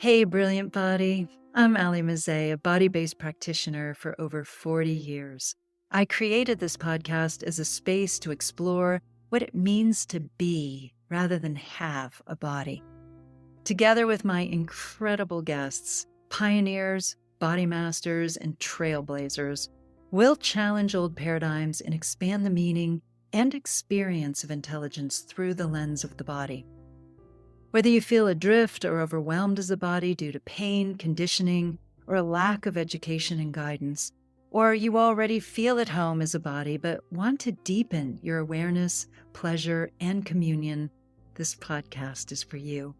Hey, brilliant body. I'm Ali Mazet, a body based practitioner for over 40 years. I created this podcast as a space to explore what it means to be rather than have a body. Together with my incredible guests, pioneers, body masters, and trailblazers, we'll challenge old paradigms and expand the meaning and experience of intelligence through the lens of the body. Whether you feel adrift or overwhelmed as a body due to pain, conditioning, or a lack of education and guidance, or you already feel at home as a body but want to deepen your awareness, pleasure, and communion, this podcast is for you.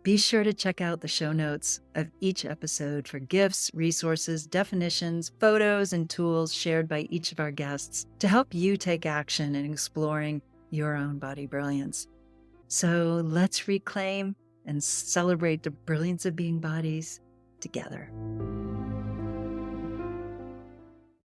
Be sure to check out the show notes of each episode for gifts, resources, definitions, photos, and tools shared by each of our guests to help you take action in exploring your own body brilliance. So let's reclaim and celebrate the brilliance of being bodies together.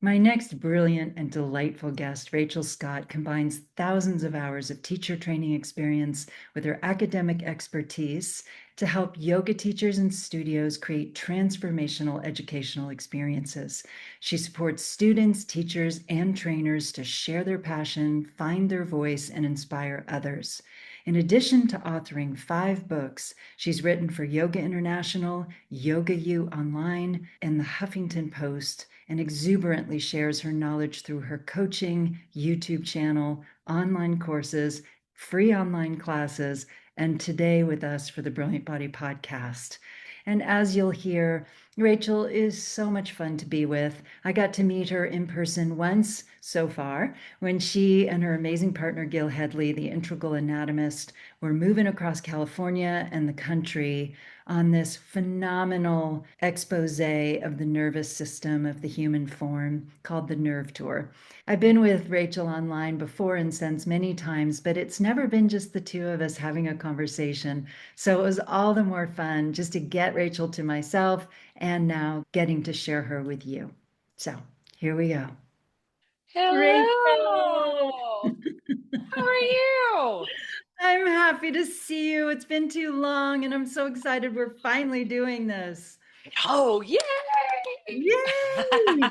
My next brilliant and delightful guest, Rachel Scott, combines thousands of hours of teacher training experience with her academic expertise to help yoga teachers and studios create transformational educational experiences. She supports students, teachers, and trainers to share their passion, find their voice, and inspire others. In addition to authoring 5 books, she's written for Yoga International, Yoga U Online, and the Huffington Post, and exuberantly shares her knowledge through her coaching, YouTube channel, online courses, free online classes, and today with us for the Brilliant Body podcast. And as you'll hear, Rachel is so much fun to be with. I got to meet her in person once so far when she and her amazing partner, Gil Headley, the integral anatomist, were moving across California and the country on this phenomenal expose of the nervous system of the human form called the Nerve Tour. I've been with Rachel online before and since many times, but it's never been just the two of us having a conversation. So it was all the more fun just to get Rachel to myself and now getting to share her with you. So here we go. Rachel, Hello. How are you? I'm happy to see you. It's been too long, and I'm so excited we're finally doing this. Oh, yay! Yay!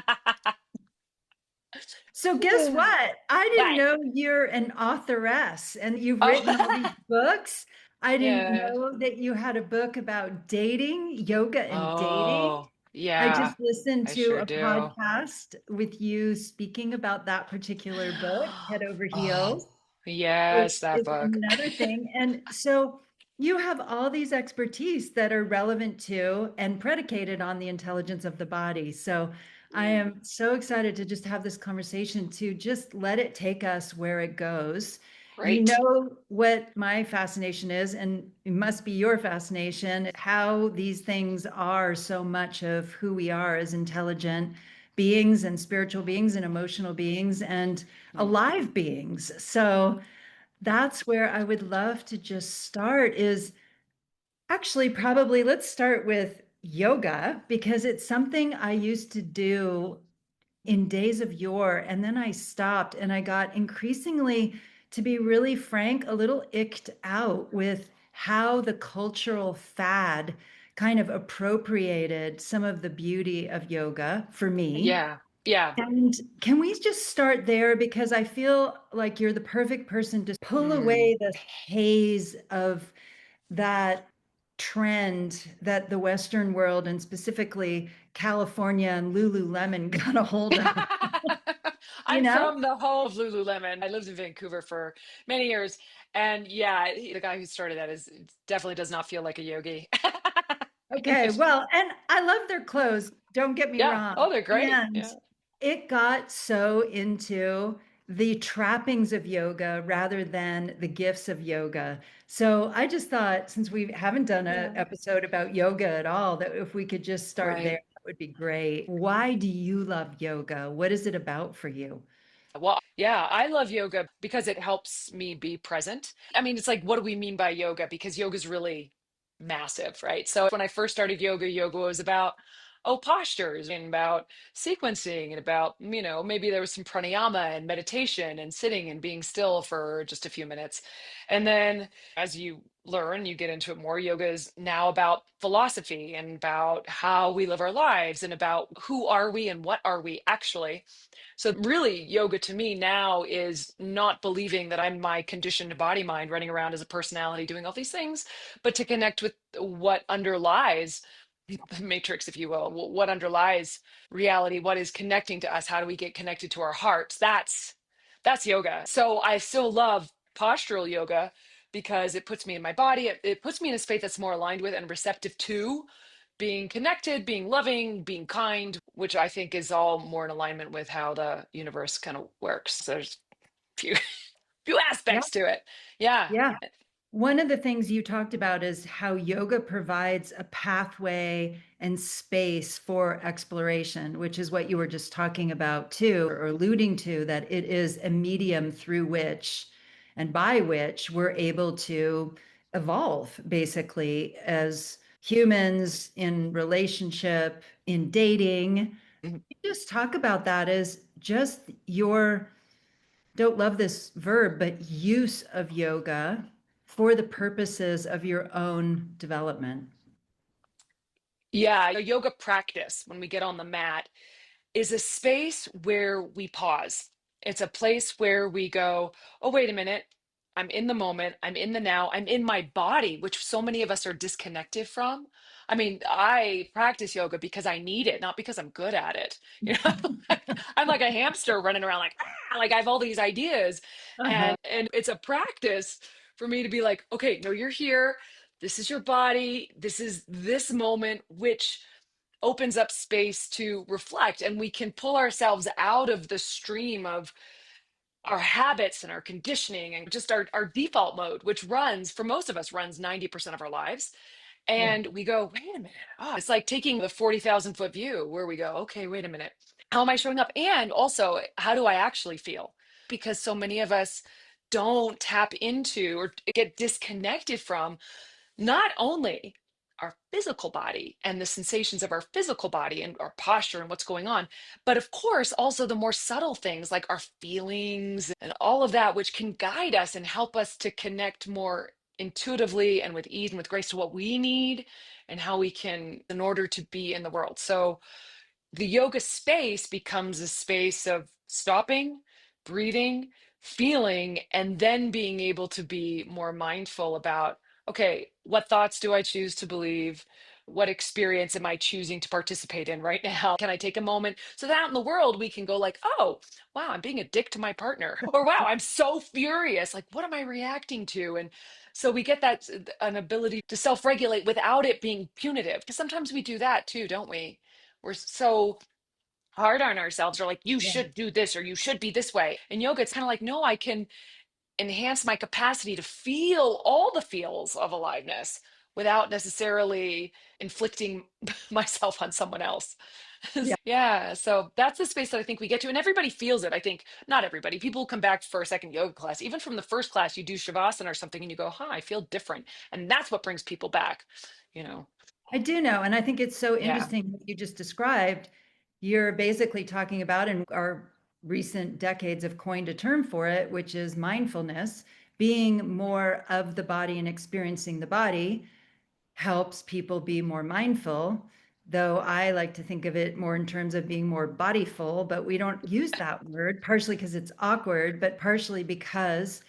So, guess what? I didn't What? know you're an authoress and you've written all these Oh, books. I didn't yeah. know that you had a book about dating, yoga and dating. Oh, I yeah. just listened I to sure a do. podcast with you speaking about that particular book, Head Over Oh, Heels, which yes, that is book. another thing. And so you have all these expertise that are relevant to and predicated on the intelligence of the body. So I Yeah. am so excited to just have this conversation to just let it take us where it goes. You Great. know what my fascination is, and it must be your fascination, how these things are so much of who we are as intelligent beings and spiritual beings and emotional beings and Mm. alive beings. So that's where I would love to just start is actually probably let's start with yoga because it's something I used to do in days of yore. And then I stopped and I got increasingly, to be really frank, a little icked out with how the cultural fad kind of appropriated some of the beauty of yoga for me. Yeah. Yeah. And can we just start there? Because I feel like you're the perfect person to pull Mm. away the haze of that trend that the Western world and specifically California and Lululemon got a hold of, you I'm know? from the home of Lululemon. I lived in Vancouver for many years, and yeah, the guy who started that is definitely does not feel like a yogi. Okay, well, and I love their clothes, don't get me Yeah. wrong. Oh, they're great. And Yeah. it got so into the trappings of yoga rather than the gifts of yoga. So I just thought, since we haven't done an Yeah. episode about yoga at all, that if we could just start there, Right. that would be great. Why do you love yoga? What is it about for you? Well, yeah, I love yoga because it helps me be present. I mean, it's like, what do we mean by yoga? Because yoga is really massive, right? So when I first started yoga, yoga was about postures and about sequencing and about, maybe there was some pranayama and meditation and sitting and being still for just a few minutes. And then as you learn, you get into it more. Yoga is now about philosophy and about how we live our lives and about who are we and what are we actually. So really, yoga to me now is not believing that I'm my conditioned body mind running around as a personality doing all these things, but to connect with what underlies the matrix, if you will, what underlies reality, what is connecting to us, how do we get connected to our hearts? That's yoga. So I still love postural yoga because it puts me in my body. It puts me in a space that's more aligned with and receptive to being connected, being loving, being kind, which I think is all more in alignment with how the universe kind of works. So there's a few few Yeah. aspects to it. Yeah. Yeah. One of the things you talked about is how yoga provides a pathway and space for exploration, which is what you were just talking about too, or alluding to, that it is a medium through which and by which we're able to evolve basically as humans in relationship, in dating. Mhm. Just talk about that as just your don't love this verb, but use of yoga for the purposes of your own development. Yeah, a yoga practice when we get on the mat is a space where we pause. It's a place where we go, oh, wait a minute. I'm in the moment. I'm in the now. I'm in my body, which so many of us are disconnected from. I mean, I practice yoga because I need it, not because I'm good at it. You know, I'm like a hamster running around like I have all these ideas. Uh-huh. And it's a practice for me to be like, okay, no, you're here. This is your body. This is this moment, which opens up space to reflect, and we can pull ourselves out of the stream of our habits and our conditioning and just our default mode, which runs for most of us runs 90% of our lives. Yeah. And we go, wait a minute. Oh, it's like taking the 40,000 foot view where we go, okay, wait a minute. How am I showing up? And also, how do I actually feel? Because so many of us don't tap into or get disconnected from not only our physical body and the sensations of our physical body and our posture and what's going on, but of course, also the more subtle things like our feelings and all of that, which can guide us and help us to connect more intuitively and with ease and with grace to what we need and how we can, in order to be in the world. So, the yoga space becomes a space of stopping, breathing, feeling, and then being able to be more mindful about, okay, what thoughts do I choose to believe? What experience am I choosing to participate in right now? Can I take a moment so that out in the world we can go like, oh, wow, I'm being a dick to my partner, or wow, I'm so furious. Like, what am I reacting to? And so we get that an ability to self-regulate without it being punitive, because sometimes we do that too, don't we? We're so hard on ourselves, or like, you Yeah. should do this or you should be this way. In yoga, it's kind of like, no, I can enhance my capacity to feel all the feels of aliveness without necessarily inflicting myself on someone else. Yeah. Yeah, so that's the space that I think we get to, and everybody feels it. I think not everybody. People come back for a second yoga class, even from the first class, you do shavasana or something, and you go, "Huh, I feel different," and that's what brings people back. You know, I do know. And I think it's so yeah. interesting what you just described. You're basically talking about, and our recent decades have coined a term for it, which is mindfulness, being more of the body and experiencing the body helps people be more mindful, though I like to think of it more in terms of being more bodyful, but we don't use that word, partially because it's awkward, but partially because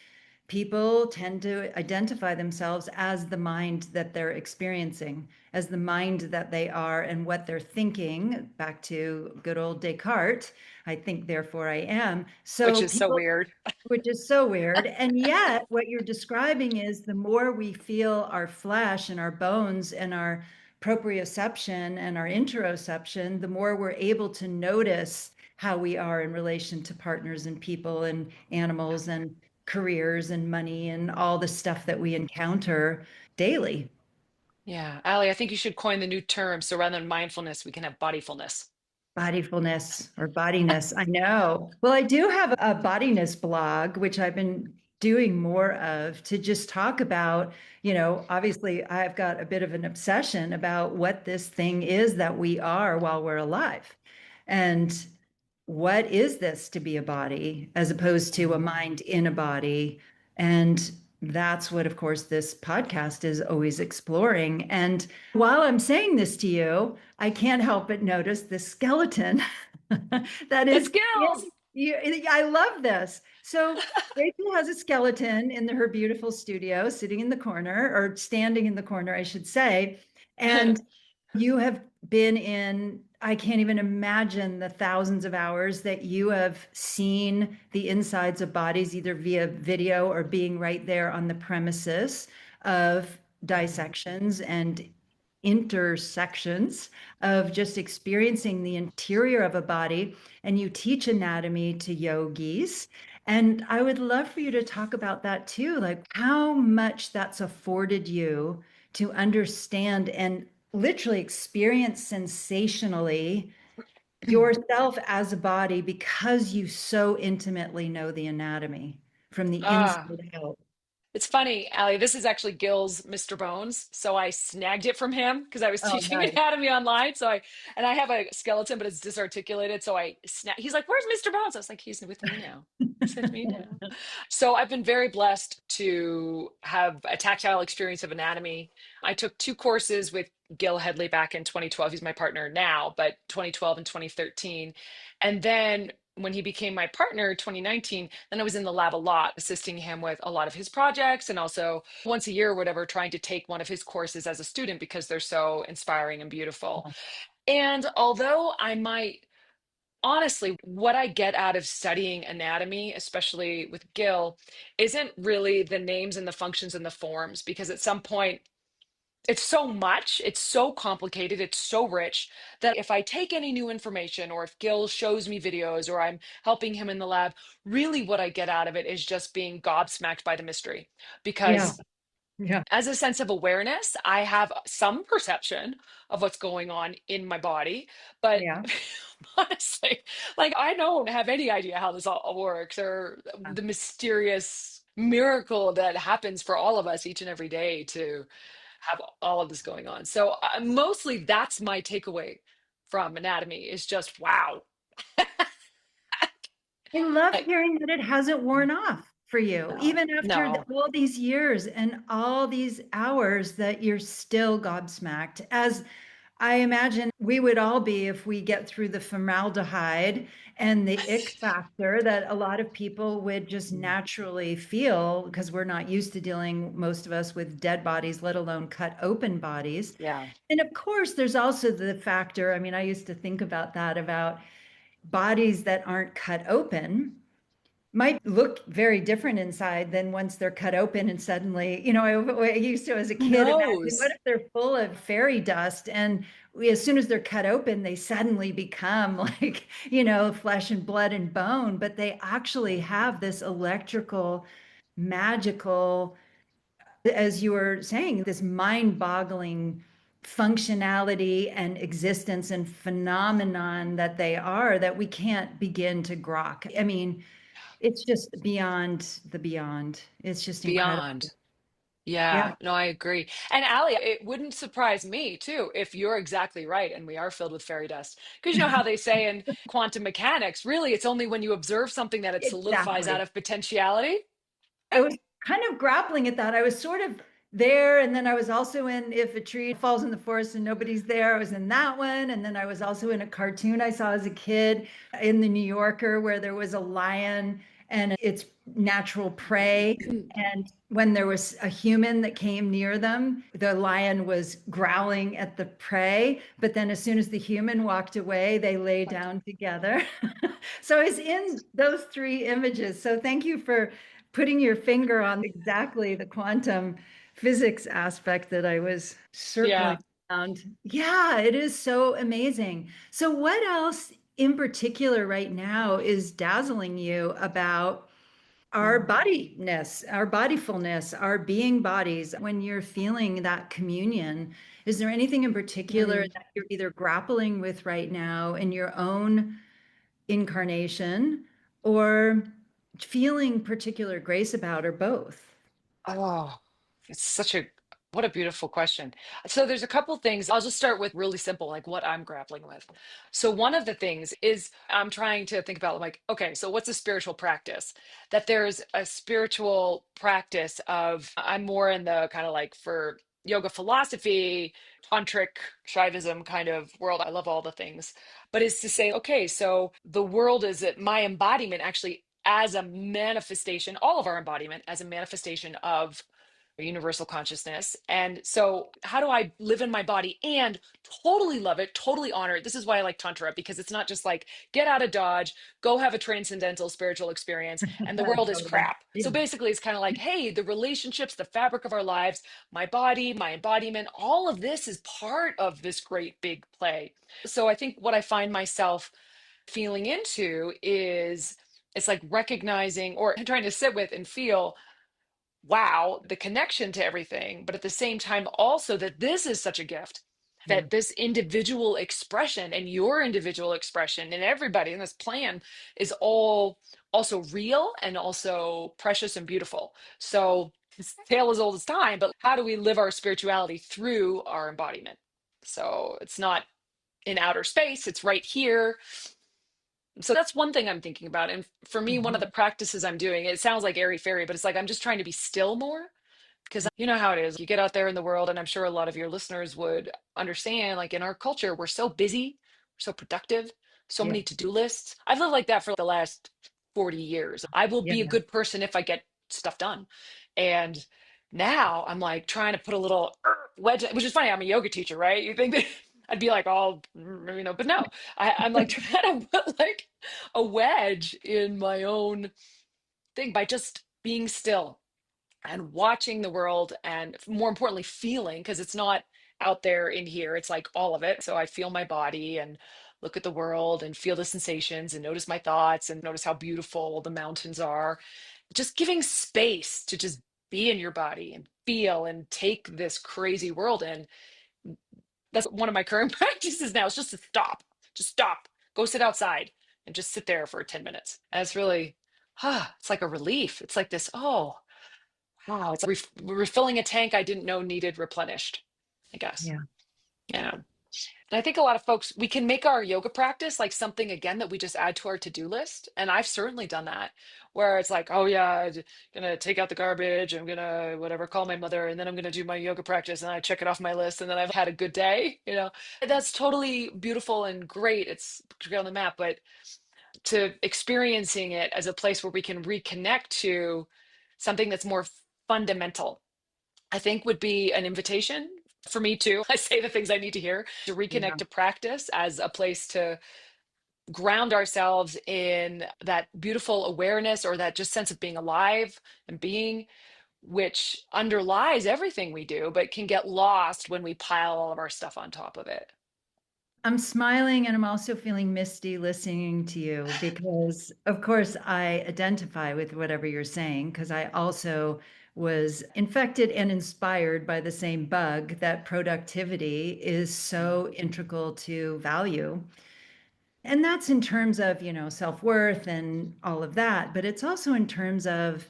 people tend to identify themselves as the mind that they're experiencing, as the mind that they are and what they're thinking. Back to good old Descartes, I think, therefore I am. Which So is so people, weird. which is so weird. And yet, what you're describing is the more we feel our flesh and our bones and our proprioception and our interoception, the more we're able to notice how we are in relation to partners and people and animals and careers and money and all the stuff that we encounter daily. Yeah, Ali, I think you should coin the new term. So rather than mindfulness, we can have bodyfulness. Bodyfulness or bodiness. I know. Well, I do have a bodiness blog, which I've been doing more of, to just talk about, obviously I've got a bit of an obsession about what this thing is that we are while we're alive. And what is this to be a body as opposed to a Mhm. mind in a body? And that's what, of course, this podcast is always exploring. And while I'm saying this to you, I can't help but notice the skeleton that It's is gills. I love this. So Rachel has a skeleton in her beautiful studio, sitting in the corner, or standing in the corner, I should say. And you have been in, I can't even imagine the thousands of hours that you have seen the insides of bodies, either via video or being right there on the premises of dissections and intersections of just experiencing the interior of a body. And you teach anatomy to yogis. And I would love for you to talk about that too, like how much that's afforded you to understand and literally experience sensationally yourself as a body because you so intimately know the anatomy from the Ah. inside out. It's funny, Allie. This is actually Gil's Mr. Bones. So I snagged it from him because I was Oh, teaching nice. anatomy online. And I have a skeleton, but it's disarticulated. So he's like, "Where's Mr. Bones?" I was like, "He's with me now. He's with me now." So I've been very blessed to have a tactile experience of anatomy. I took two courses with Gil Headley back in 2012. He's my partner now, but 2012 and 2013. And then when he became my partner 2019, then I was in the lab a lot assisting him with a lot of his projects, and also once a year or whatever trying to take one of his courses as a student because they're so inspiring and beautiful. And although I might honestly, what I get out of studying anatomy, especially with Gil, isn't really the names and the functions and the forms, because at some point it's so much, it's so complicated, it's so rich that if I take any new information or if Gil shows me videos or I'm helping him in the lab, really what I get out of it is just being gobsmacked by the mystery. Yeah, Because yeah, as a sense of awareness, I have some perception of what's going on in my body, but yeah. honestly, like I don't have any idea how this all works or the mysterious miracle that happens for all of us each and every day to have all of this going on. So mostly that's my takeaway from anatomy is just wow. I love Like, hearing that it hasn't worn off for you, no, even after no, all these years and all these hours that you're still gobsmacked. As I imagine we would all be if we get through the formaldehyde and the ick factor that a lot of people would just naturally feel because we're not used to dealing, most of us, with dead bodies, let alone cut open bodies. yeah, And of course, there's also the factor. I mean, I used to think about that, about bodies that aren't cut open might look very different inside than once they're cut open and suddenly, I used to as a who kid imagine what knows? if they're full of fairy dust and as soon as they're cut open, they suddenly become like, flesh and blood and bone, but they actually have this electrical, magical, as you were saying, this mind-boggling functionality and existence and phenomenon that they are that we can't begin to grok. I mean, it's just beyond the beyond. It's just incredible. Beyond. Yeah, Yeah. no, I agree. And Allie, it wouldn't surprise me too if you're exactly right and we are filled with fairy dust. Because you know how they say in quantum mechanics, really, it's only when you observe something that it solidifies out Exactly. of potentiality. I was kind of grappling at that. I was sort of there, and then I was also in If a Tree Falls in the Forest and Nobody's There. I was in that one. And then I was also in a cartoon I saw as a kid in the New Yorker where there was a lion and its natural prey. And when there was a human that came near them, the lion was growling at the prey. But then as soon as the human walked away, they lay down together. So I was in those three images. So thank you for putting your finger on exactly the quantum physics aspect that I was circling Yeah. around. Yeah, it is so amazing. So, what else in particular right now is dazzling you about our bodiness, our bodyfulness, our being bodies? When you're feeling that communion, is there anything in particular Mm. that you're either grappling with right now in your own incarnation, or feeling particular grace about, or both? Oh, it's such a what a beautiful question. So there's a couple things. I'll just start with really simple, like what I'm grappling with. So one of the things is I'm trying to think about like, okay, so what's a spiritual practice? That there's a spiritual practice of I'm more in the kind of like for yoga philosophy, tantric Shaivism kind of world. I love all the things. But is to say, okay, so the world is that my embodiment actually as a manifestation, all of our embodiment as a manifestation of universal consciousness. And so, how do I live in my body and totally love it, totally honor it? This is why I like Tantra, because it's not just like get out of Dodge, go have a transcendental spiritual experience, and the world is Totally. crap. Yeah. So, basically, it's kind of like, hey, the relationships, the fabric of our lives, my body, my embodiment, all of this is part of this great big play. So, I think what I find myself feeling into is it's like recognizing or trying to sit with and feel wow, the connection to everything, but at the same time, also that this is such a gift, Yeah. that this individual expression and your individual expression and everybody in this plan is all also real and also precious and beautiful. So it's tale as old as time, but how do we live our spirituality through our embodiment? So it's not in outer space, it's right here. So that's one thing I'm thinking about. And for me, one of the Mhm. practices I'm doing, it sounds like airy fairy, but it's like I'm just trying to be still more because you know how it is. You get out there in the world, and I'm sure a lot of your listeners would understand, like in our culture, we're so busy, we're so productive, so Yeah. many to-do lists. I've lived like that for the last 40 years. I will Yeah. be a good person if I get stuff done. And now I'm like trying to put a little wedge, which is funny. I'm a yoga teacher, right? You think that I'd be like all, but no, I'm like trying to put like a wedge in my own thing by just being still and watching the world and more importantly feeling because it's not out there in here, it's like all of it. So I feel my body and look at the world and feel the sensations and notice my thoughts and notice how beautiful the mountains are, just giving space to just be in your body and feel and take this crazy world in. That's one of my current practices now, is just to stop, just stop, go sit outside and just sit there for 10 minutes. And it's really it's like a relief. It's like this, oh wow, it's refilling a tank I didn't know needed replenished, I guess. Yeah. Yeah. And I think a lot of folks, we can make our yoga practice like something again that we just add to our to-do list. And I've certainly done that where it's like, oh yeah, I'm gonna take out the garbage, I'm gonna whatever, call my mother, and then I'm gonna do my yoga practice and I check it off my list and then I've had a good day, you know. That's totally beautiful and great. It's on the map, but to experiencing it as a place where we can reconnect to something that's more fundamental, I think would be an invitation for me too. I say the things I need to hear to reconnect Yeah. to practice as a place to ground ourselves in that beautiful awareness or that just sense of being alive and being, which underlies everything we do, but can get lost when we pile all of our stuff on top of it. I'm smiling and I'm also feeling misty listening to you because, of course, I identify with whatever you're saying because I also was infected and inspired by the same bug that productivity is so integral to value. And that's in terms of, self-worth and all of that, but it's also in terms of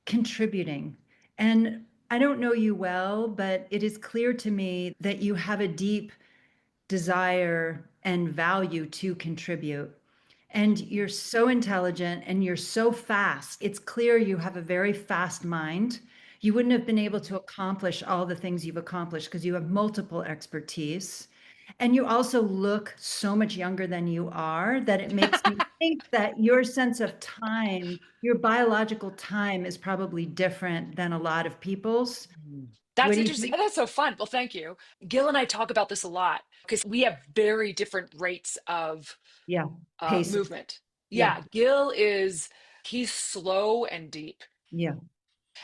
contributing. And I don't know you well, but it is clear to me that you have a deep desire and value to contribute. And you're so intelligent and you're so fast. It's clear you have a very fast mind. You wouldn't have been able to accomplish all the things you've accomplished because you have multiple expertise. And you also look so much younger than you are that it makes me think that your sense of time, your biological time, is probably different than a lot of people's. What That's do you interesting. think? That's so fun. Well, thank you. Gil and I talk about this a lot because we have very different rates of Yeah. Pace. movement. Yeah. Yeah, Gil is he's slow and deep, Yeah.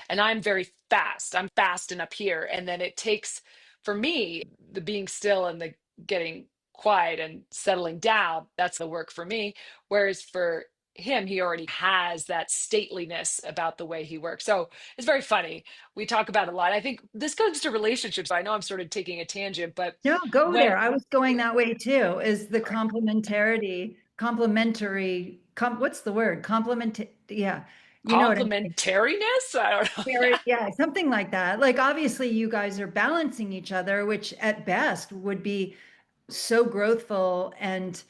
and I'm very fast. I'm fast and up here, and then it takes for me the being still and the getting quiet and settling down. That's the work for me. Whereas for him, he already has that stateliness about the way he works. So it's very funny. We talk about it a lot. I think this goes to relationships. I know I'm sort of taking a tangent, but No, go when there. I was going that way too. Is the complementarity, complementary, what's the word? Complement, yeah. You know what I mean? Complementariness? I don't know. Yeah. Yeah, something like that. Like, obviously, you guys are balancing each other, which at best would be so growthful and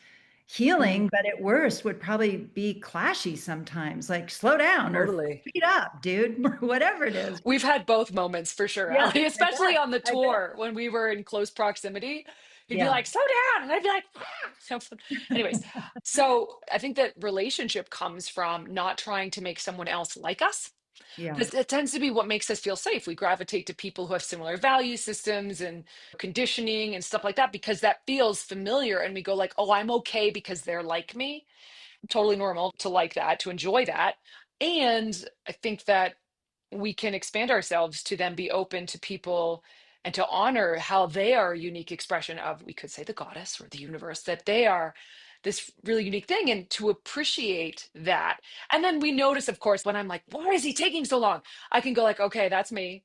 Mm, healing, but at worst would probably be clashy sometimes. Like, slow down or totally. speed up, dude, or whatever it is. We've had both moments for sure, Yeah, Allie, I especially bet. on the I bet. tour when we were in close proximity. He'd be Yeah. like, slow down. And I'd be like, "Ah." Anyways, so I think that relationship comes from not trying to make someone else like us. Yeah. Because it tends to be what makes us feel safe. We gravitate to people who have similar value systems and conditioning and stuff like that because that feels familiar. And we go like, oh, I'm okay because they're like me. Totally normal to like that, to enjoy that. And I think that we can expand ourselves to then be open to people and to honor how they are a unique expression of, we could say, the goddess or the universe, that they are this really unique thing, and to appreciate that. And then we notice, of course, when I'm like, why is he taking so long? I can go like, okay, that's me.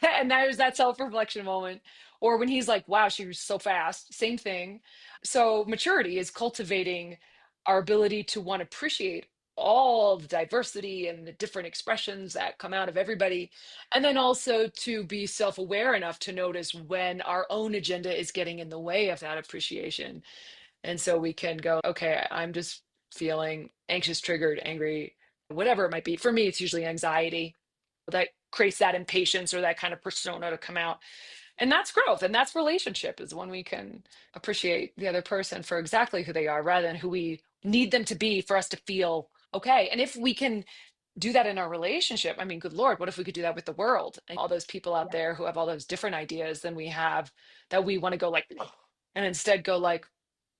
And there's that self-reflection moment. Or when he's like, wow, she was so fast, same thing. So maturity is cultivating our ability to want to appreciate all the diversity and the different expressions that come out of everybody. And then also to be self aware enough to notice when our own agenda is getting in the way of that appreciation. And so we can go, okay, I'm just feeling anxious, triggered, angry, whatever it might be. For me, it's usually anxiety that creates that impatience or that kind of persona to come out. And that's growth, and that's relationship, is when we can appreciate the other person for exactly who they are rather than who we need them to be for us to feel okay. And if we can do that in our relationship, I mean, good Lord, what if we could do that with the world and all those people out Yeah. there who have all those different ideas than we have, that we want to go like, and instead go like,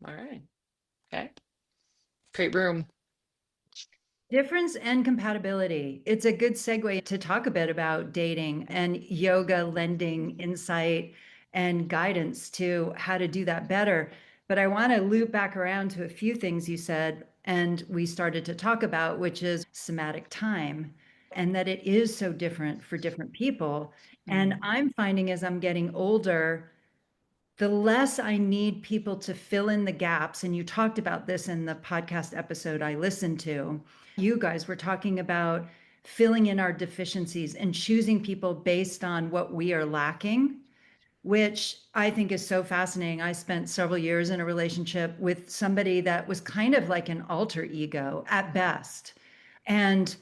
all right, okay, create room. Difference and compatibility. It's a good segue to talk a bit about dating and yoga lending insight and guidance to how to do that better. But I want to loop back around to a few things you said and we started to talk about, which is somatic time, and that it is so different for different people. And Mm. I'm finding as I'm getting older, the less I need people to fill in the gaps. And you talked about this in the podcast episode I listened to. You guys were talking about filling in our deficiencies and choosing people based on what we are lacking, which I think is so fascinating. I spent several years in a relationship with somebody that was kind of like an alter ego at best. And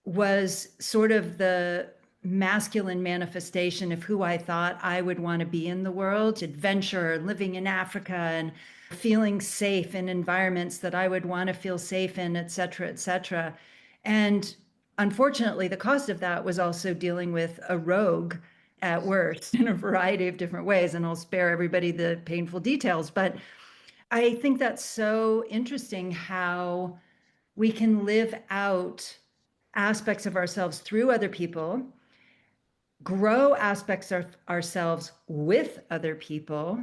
was sort of the masculine manifestation of who I thought I would want to be in the world, adventure, living in Africa and feeling safe in environments that I would want to feel safe in, et cetera, et cetera. And unfortunately, the cost of that was also dealing with a rogue at worst in a variety of different ways. And I'll spare everybody the painful details. But I think that's so interesting how we can live out aspects of ourselves through other people, grow aspects of ourselves with other people,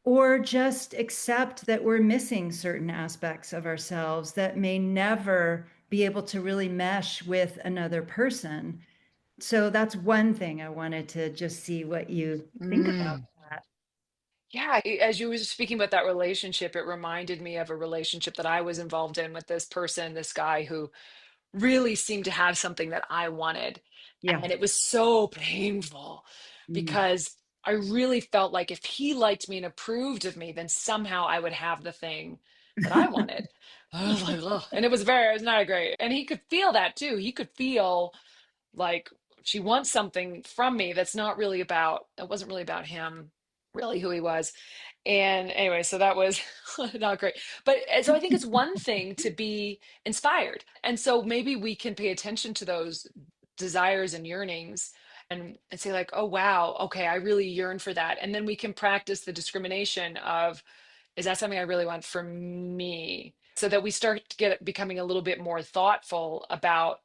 or just accept that we're missing certain aspects of ourselves that may never be able to really mesh with another person. So that's one thing I wanted to just see what you think about Mm. that. Yeah, as you were speaking about that relationship, it reminded me of a relationship that I was involved in with this person, this guy who really seemed to have something that I wanted. Yeah. And it was so painful Mm. because I really felt like if he liked me and approved of me, then somehow I would have the thing that I wanted. I was like, oh, and it was not great. And he could feel that too. He could feel like she wants something from me that's not really about, it wasn't really about him, really who he was. And anyway, so that was not great. But so I think it's one thing to be inspired. And so maybe we can pay attention to those desires and yearnings and say, like, oh, wow, okay, I really yearn for that. And then we can practice the discrimination of, is that something I really want for me? So that we start to get becoming a little bit more thoughtful about,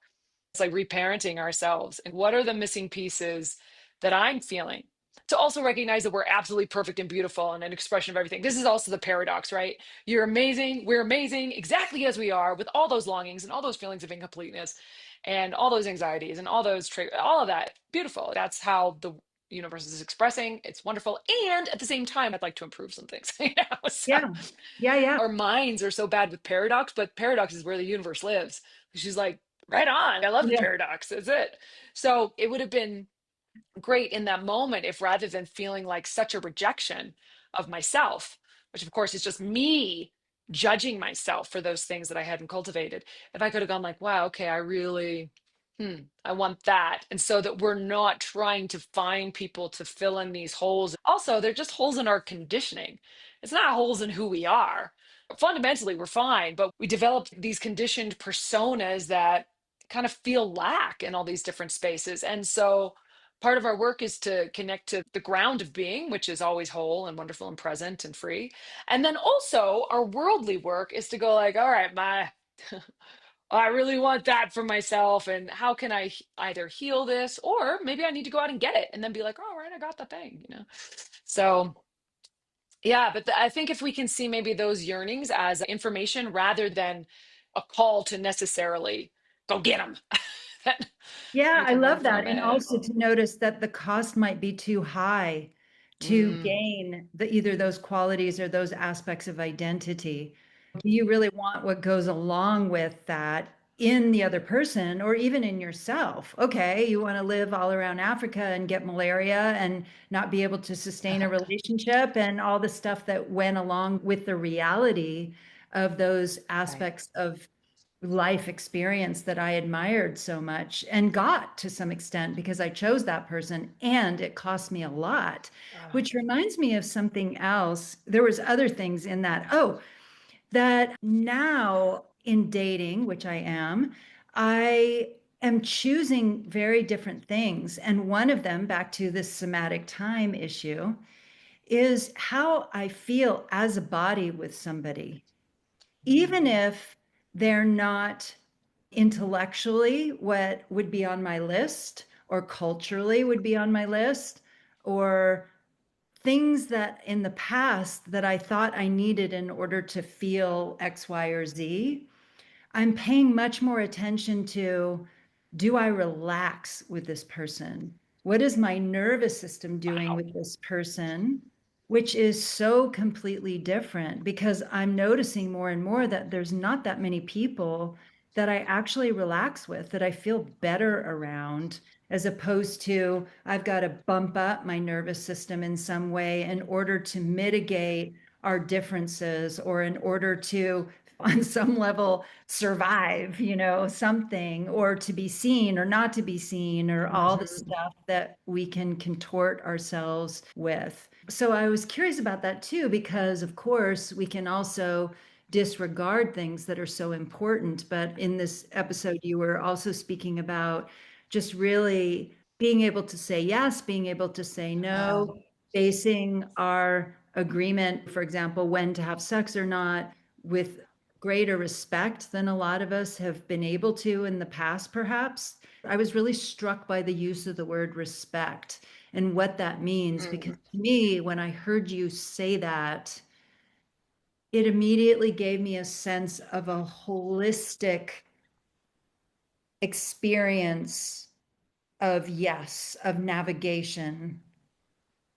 it's like reparenting ourselves. And what are the missing pieces that I'm feeling? To also recognize that we're absolutely perfect and beautiful and an expression of everything. This is also the paradox, right? You're amazing. We're amazing exactly as we are, with all those longings and all those feelings of incompleteness and all those anxieties and all those, all of that. Beautiful. That's how the universe is expressing. It's wonderful. And at the same time, I'd like to improve some things. So Yeah. Yeah. Yeah. our minds are so bad with paradox, but paradox is where the universe lives. She's like, Right on. I love the Yeah. paradox. That's it. So it would have been great in that moment if rather than feeling like such a rejection of myself, which of course is just me judging myself for those things that I hadn't cultivated, if I could have gone like, wow, okay, I really, I want that. And so that we're not trying to find people to fill in these holes. Also, they're just holes in our conditioning. It's not holes in who we are. Fundamentally, we're fine, but we develop these conditioned personas that kind of feel lack in all these different spaces. And so part of our work is to connect to the ground of being, which is always whole and wonderful and present and free. And then also our worldly work is to go like, all right, my I really want that for myself. And how can I either heal this or maybe I need to go out and get it and then be like, all right, I got the thing. So yeah, but I think if we can see maybe those yearnings as information rather than a call to necessarily go get them, then Yeah, we I can learn love from that. And it. also to notice that the cost might be too high to Mm. gain either those qualities or those aspects of identity. Do you really want what goes along with that in the other person or even in yourself? Okay, you want to live all around Africa and get malaria and not be able to sustain a relationship and all the stuff that went along with the reality of those Right. aspects of life experience that I admired so much and got to some extent because I chose that person and it cost me a lot, Ah. which reminds me of something else. There was other things in that. Oh, that now in dating, which I am choosing very different things. And one of them, back to this somatic time issue, is how I feel as a body with somebody, even Mm. if they're not intellectually what would be on my list or culturally would be on my list or things that in the past that I thought I needed in order to feel X, Y, or Z. I'm paying much more attention to, do I relax with this person? What is my nervous system doing Wow. with this person? Which is so completely different because I'm noticing more and more that there's not that many people that I actually relax with, that I feel better around, as opposed to I've got to bump up my nervous system in some way in order to mitigate our differences or in order to, on some level, survive, something, or to be seen or not to be seen, or all the Mhm. stuff that we can contort ourselves with. So I was curious about that too, because of course we can also disregard things that are so important. But in this episode, you were also speaking about just really being able to say yes, being able to say Uh, no, basing our agreement, for example, when to have sex or not, with greater respect than a lot of us have been able to in the past, perhaps. I was really struck by the use of the word respect and what that means, because mm, to me, when I heard you say that, it immediately gave me a sense of a holistic experience of yes, of navigation.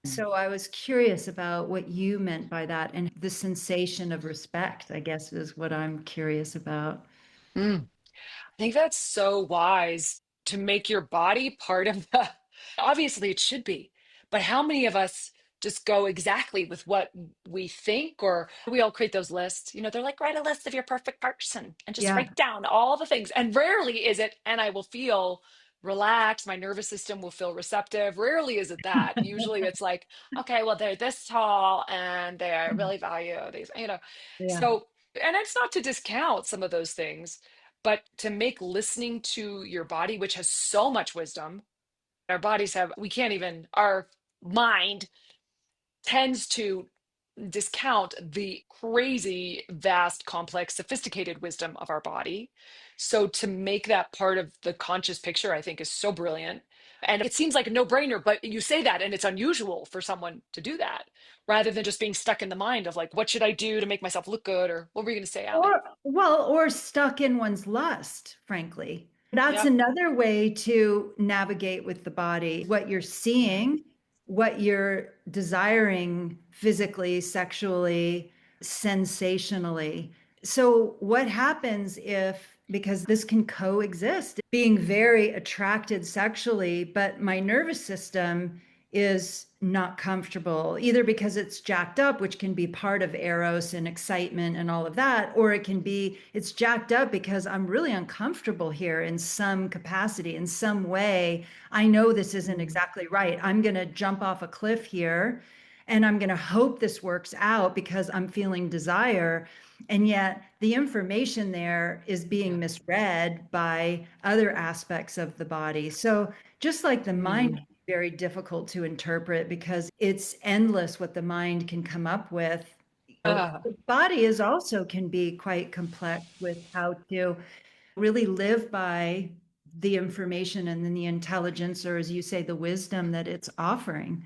mm, So I was curious about what you meant by that and the sensation of respect, I guess, is what I'm curious about. mm. I think that's so wise to make your body part of the. Obviously, it should be, but how many of us just go exactly with what we think, or we all create those lists? They're like, write a list of your perfect person and just Yeah. write down all the things. And rarely is it, and I will feel relaxed. My nervous system will feel receptive. Rarely is it that. Usually it's like, okay, well, they're this tall and they really value these. Yeah. So, and it's not to discount some of those things but to make listening to your body, which has so much wisdom, our bodies have, we can't even, our mind tends to discount the crazy, vast, complex, sophisticated wisdom of our body. So to make that part of the conscious picture, I think is so brilliant. And it seems like a no brainer, but you say that and it's unusual for someone to do that rather than just being stuck in the mind of like, what should I do to make myself look good? Or what were you going to say, Allie? Or, well, or stuck in one's lust, frankly. That's Yep. another way to navigate with the body. What you're Mhm. seeing, what you're desiring physically, sexually, sensationally. So, what happens if because this can coexist, being very attracted sexually, but my nervous system is not comfortable, either because it's jacked up, which can be part of eros and excitement and all of that, or it can be it's jacked up because I'm really uncomfortable here in some capacity, in some way. I know this isn't Mm, exactly right. I'm going to jump off a cliff here and I'm going to hope this works out because I'm feeling desire. And yet the information there is being yeah. misread by other aspects of the body. So just like the mind Mm, can be very difficult to interpret because it's endless what the mind can come up with. ah, The body is also can be quite complex with how to really live by the information and then the intelligence, or as you say, the wisdom that it's offering.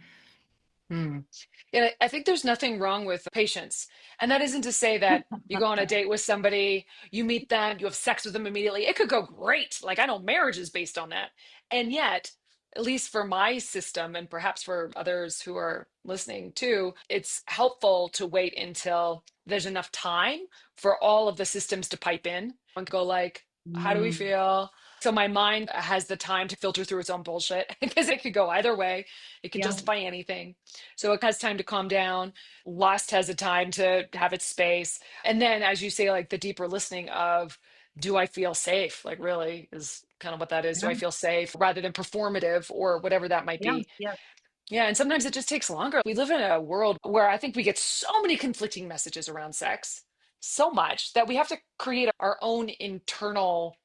mm. And I think there's nothing wrong with patience. And that isn't to say that you go on a date with somebody, you meet them, you have sex with them immediately. It could go great. Like I know marriage is based on that. And yet, at least for my system, and perhaps for others who are listening too, it's helpful to wait until there's enough time for all of the systems to pipe in and go like, how do we Mm, feel? So my mind has the time to filter through its own bullshit because it could go either way. It could yeah. justify anything. So it has time to calm down. Lust has a time to have its space. And then, as you say, like the deeper listening of, do I feel safe? Like, really is kind of what that is. Do Yeah. I feel safe rather than performative or whatever that might Yeah. be? Yeah. Yeah. And sometimes it just takes longer. We live in a world where I think we get so many conflicting messages around sex, so much that we have to create our own internal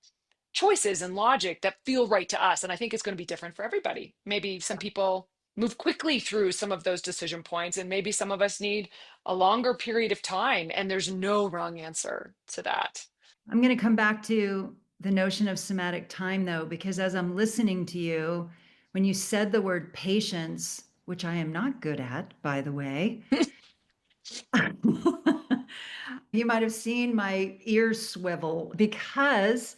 choices and logic that feel right to us. And I think it's going to be different for everybody. Maybe some people move quickly through some of those decision points, and maybe some of us need a longer period of time. And there's no wrong answer to that. I'm going to come back to the notion of somatic time, though, because as I'm listening to you, when you said the word patience, which I am not good at, by the way, you might have seen my ears swivel because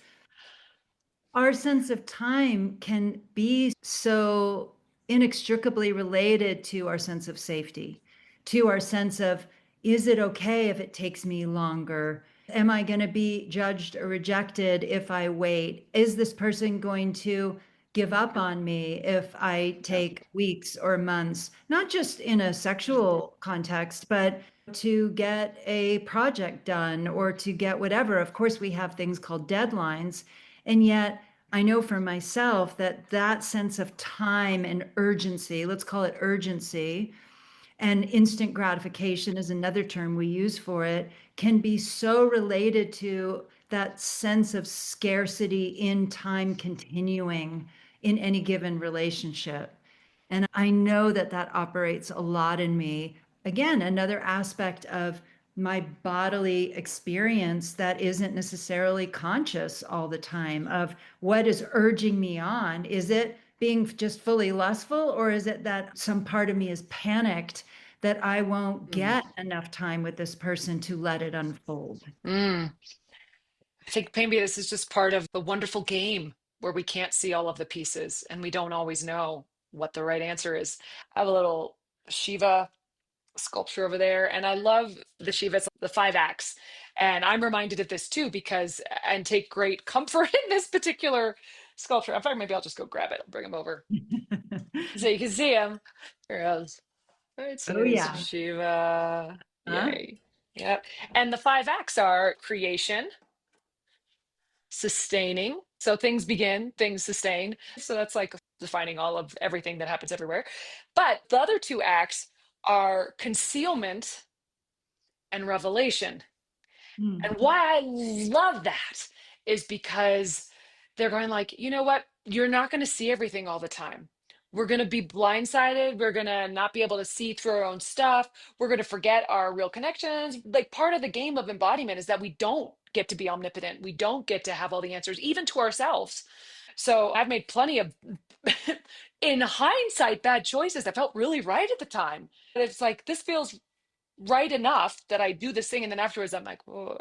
our sense of time can be so inextricably related to our sense of safety, to our sense of, is it okay if it takes me longer? Am I going to be judged or rejected if I wait? Is this person going to give up on me if I Yeah. take weeks or months? Not just in a sexual context, but to get a project done or to get whatever. Of course, we have things called deadlines. And yet, I know for myself that that sense of time and urgency, let's call it urgency, and instant gratification is another term we use for it, can be so related to that sense of scarcity in time continuing in any given relationship. And I know that that operates a lot in me. Again, another aspect of my bodily experience that isn't necessarily conscious all the time of what is urging me on. Is it being just fully lustful, or is it that some part of me is panicked that I won't Mm. get enough time with this person to let it unfold? Mm. I think maybe this is just part of the wonderful game where we can't see all of the pieces and we don't always know what the right answer is. I have a little Shiva sculpture over there, and I love the Shiva. It's the five acts, and I'm reminded of this too because and take great comfort in this particular sculpture. In fact, maybe I'll just go grab it. I'll bring him over so you can see him. Here it is. Right, so Oh, there's yeah. Shiva. Huh? Yay. Yep. And the five acts are creation, sustaining. So things begin, things sustain. So that's like defining all of everything that happens everywhere. But the other two acts are concealment and revelation. Hmm. And why I love that is because they're going like, you know what? You're not going to see everything all the time. We're going to be blindsided. We're going to not be able to see through our own stuff. We're going to forget our real connections. Like part of the game of embodiment is that we don't get to be omnipotent. We don't get to have all the answers, even to ourselves. So I've made plenty of, in hindsight, bad choices that felt really right at the time. But it's like, this feels right enough that I do this thing, and then afterwards I'm like, oh,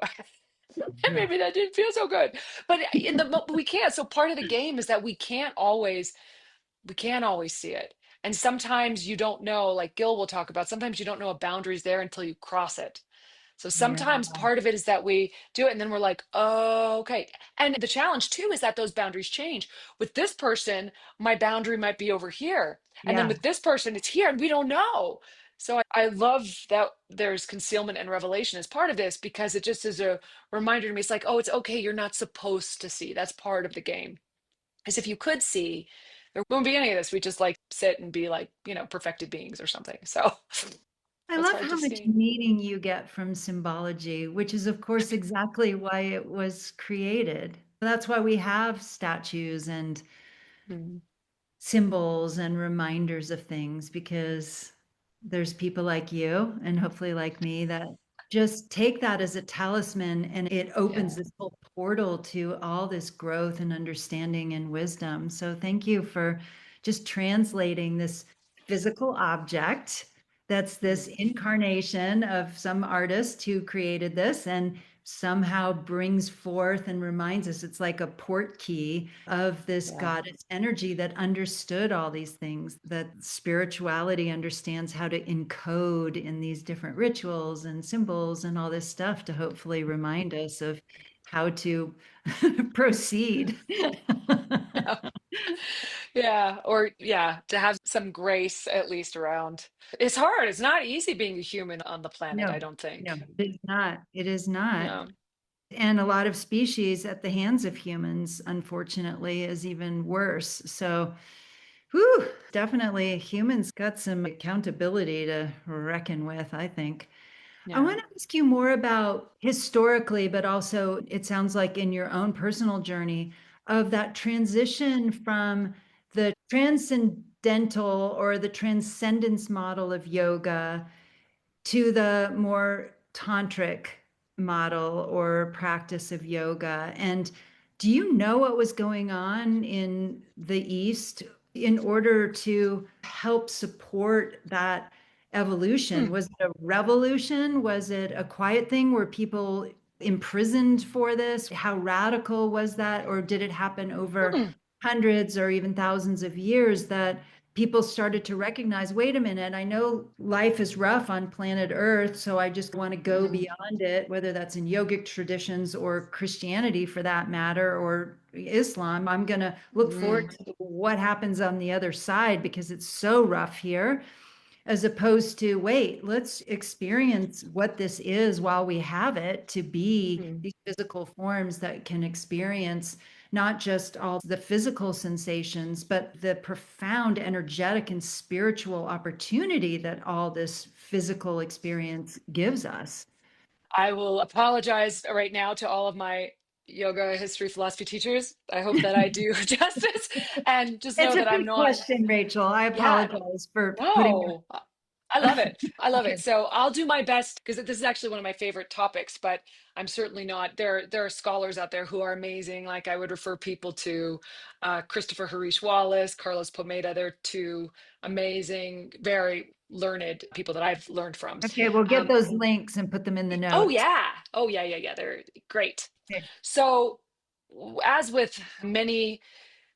Yeah. maybe that didn't feel so good. But in the we can't. So part of the game is that we can't always see it, and sometimes you don't know. Like Gil will talk about, sometimes you don't know a boundary's there until you cross it. So Yeah. sometimes part of it is that we do it and then we're like, oh, okay. And the challenge too is that those boundaries change. With this person, my boundary might be over here. And then Yeah. with this person, it's here and we don't know. So I love that there's concealment and revelation as part of this because it just is a reminder to me. It's like, oh, it's okay. You're not supposed to see. That's part of the game. Because if you could see, there wouldn't be any of this. We just like sit and be like, perfected beings or something. So I it's love hard how to much see. meaning you get from symbology, which is, of course, exactly why it was created. That's why we have statues and Mm, symbols and reminders of things, because there's people like you and hopefully like me that just take that as a talisman, and it opens yeah. this whole portal to all this growth and understanding and wisdom. So thank you for just translating this physical object that's this Mm, incarnation of some artist who created this and somehow brings forth and reminds us. It's like a port key of this yeah. goddess energy that understood all these things, that spirituality understands how to encode in these different rituals and symbols and all this stuff to hopefully remind us of how to proceed. Yeah, or yeah, to have some grace at least around. It's hard. It's not easy being a human on the planet, I No, don't no, think. it is not. It is not. Yeah. And a lot of species at the hands of humans, unfortunately, is even worse. So, whew, definitely humans got some accountability to reckon with, I think. I Yeah. want to ask you more about historically, but also it sounds like in your own personal journey of that transition from the transcendental or the transcendence model of yoga to the more tantric model or practice of yoga. And do you know what was going on in the East in order to help support that evolution? Hmm. Was it a revolution? Was it a quiet thing? Were people imprisoned for this? How radical was that? Or did it happen over Hmm. hundreds or even thousands of years that people started to recognize, wait a minute, I know life is rough on planet Earth, so I just want to go Hmm. beyond it, whether that's in yogic traditions or Christianity for that matter, or Islam. I'm going to look Hmm. forward to what happens on the other side because it's so rough here, as opposed to, wait, let's experience what this is while we have it, to be Hmm. these physical forms that can experience not just all the physical sensations, but the profound energetic and spiritual opportunity that all this physical experience gives us. I will apologize right now to all of my yoga history philosophy teachers. I hope that I do justice and just It's know a that I'm big not, question, Rachel. I yeah, apologize for putting no, I love it. I love okay. it. So I'll do my best because this is actually one of my favorite topics, but I'm certainly not. There are scholars out there who are amazing. Like I would refer people to Christopher Harish Wallace, Carlos Pomeda. They're two amazing, very learned people that I've learned from. Okay, we'll get Um, those links and put them in the oh notes. yeah. Oh yeah, yeah, yeah. They're great. Okay. So as with many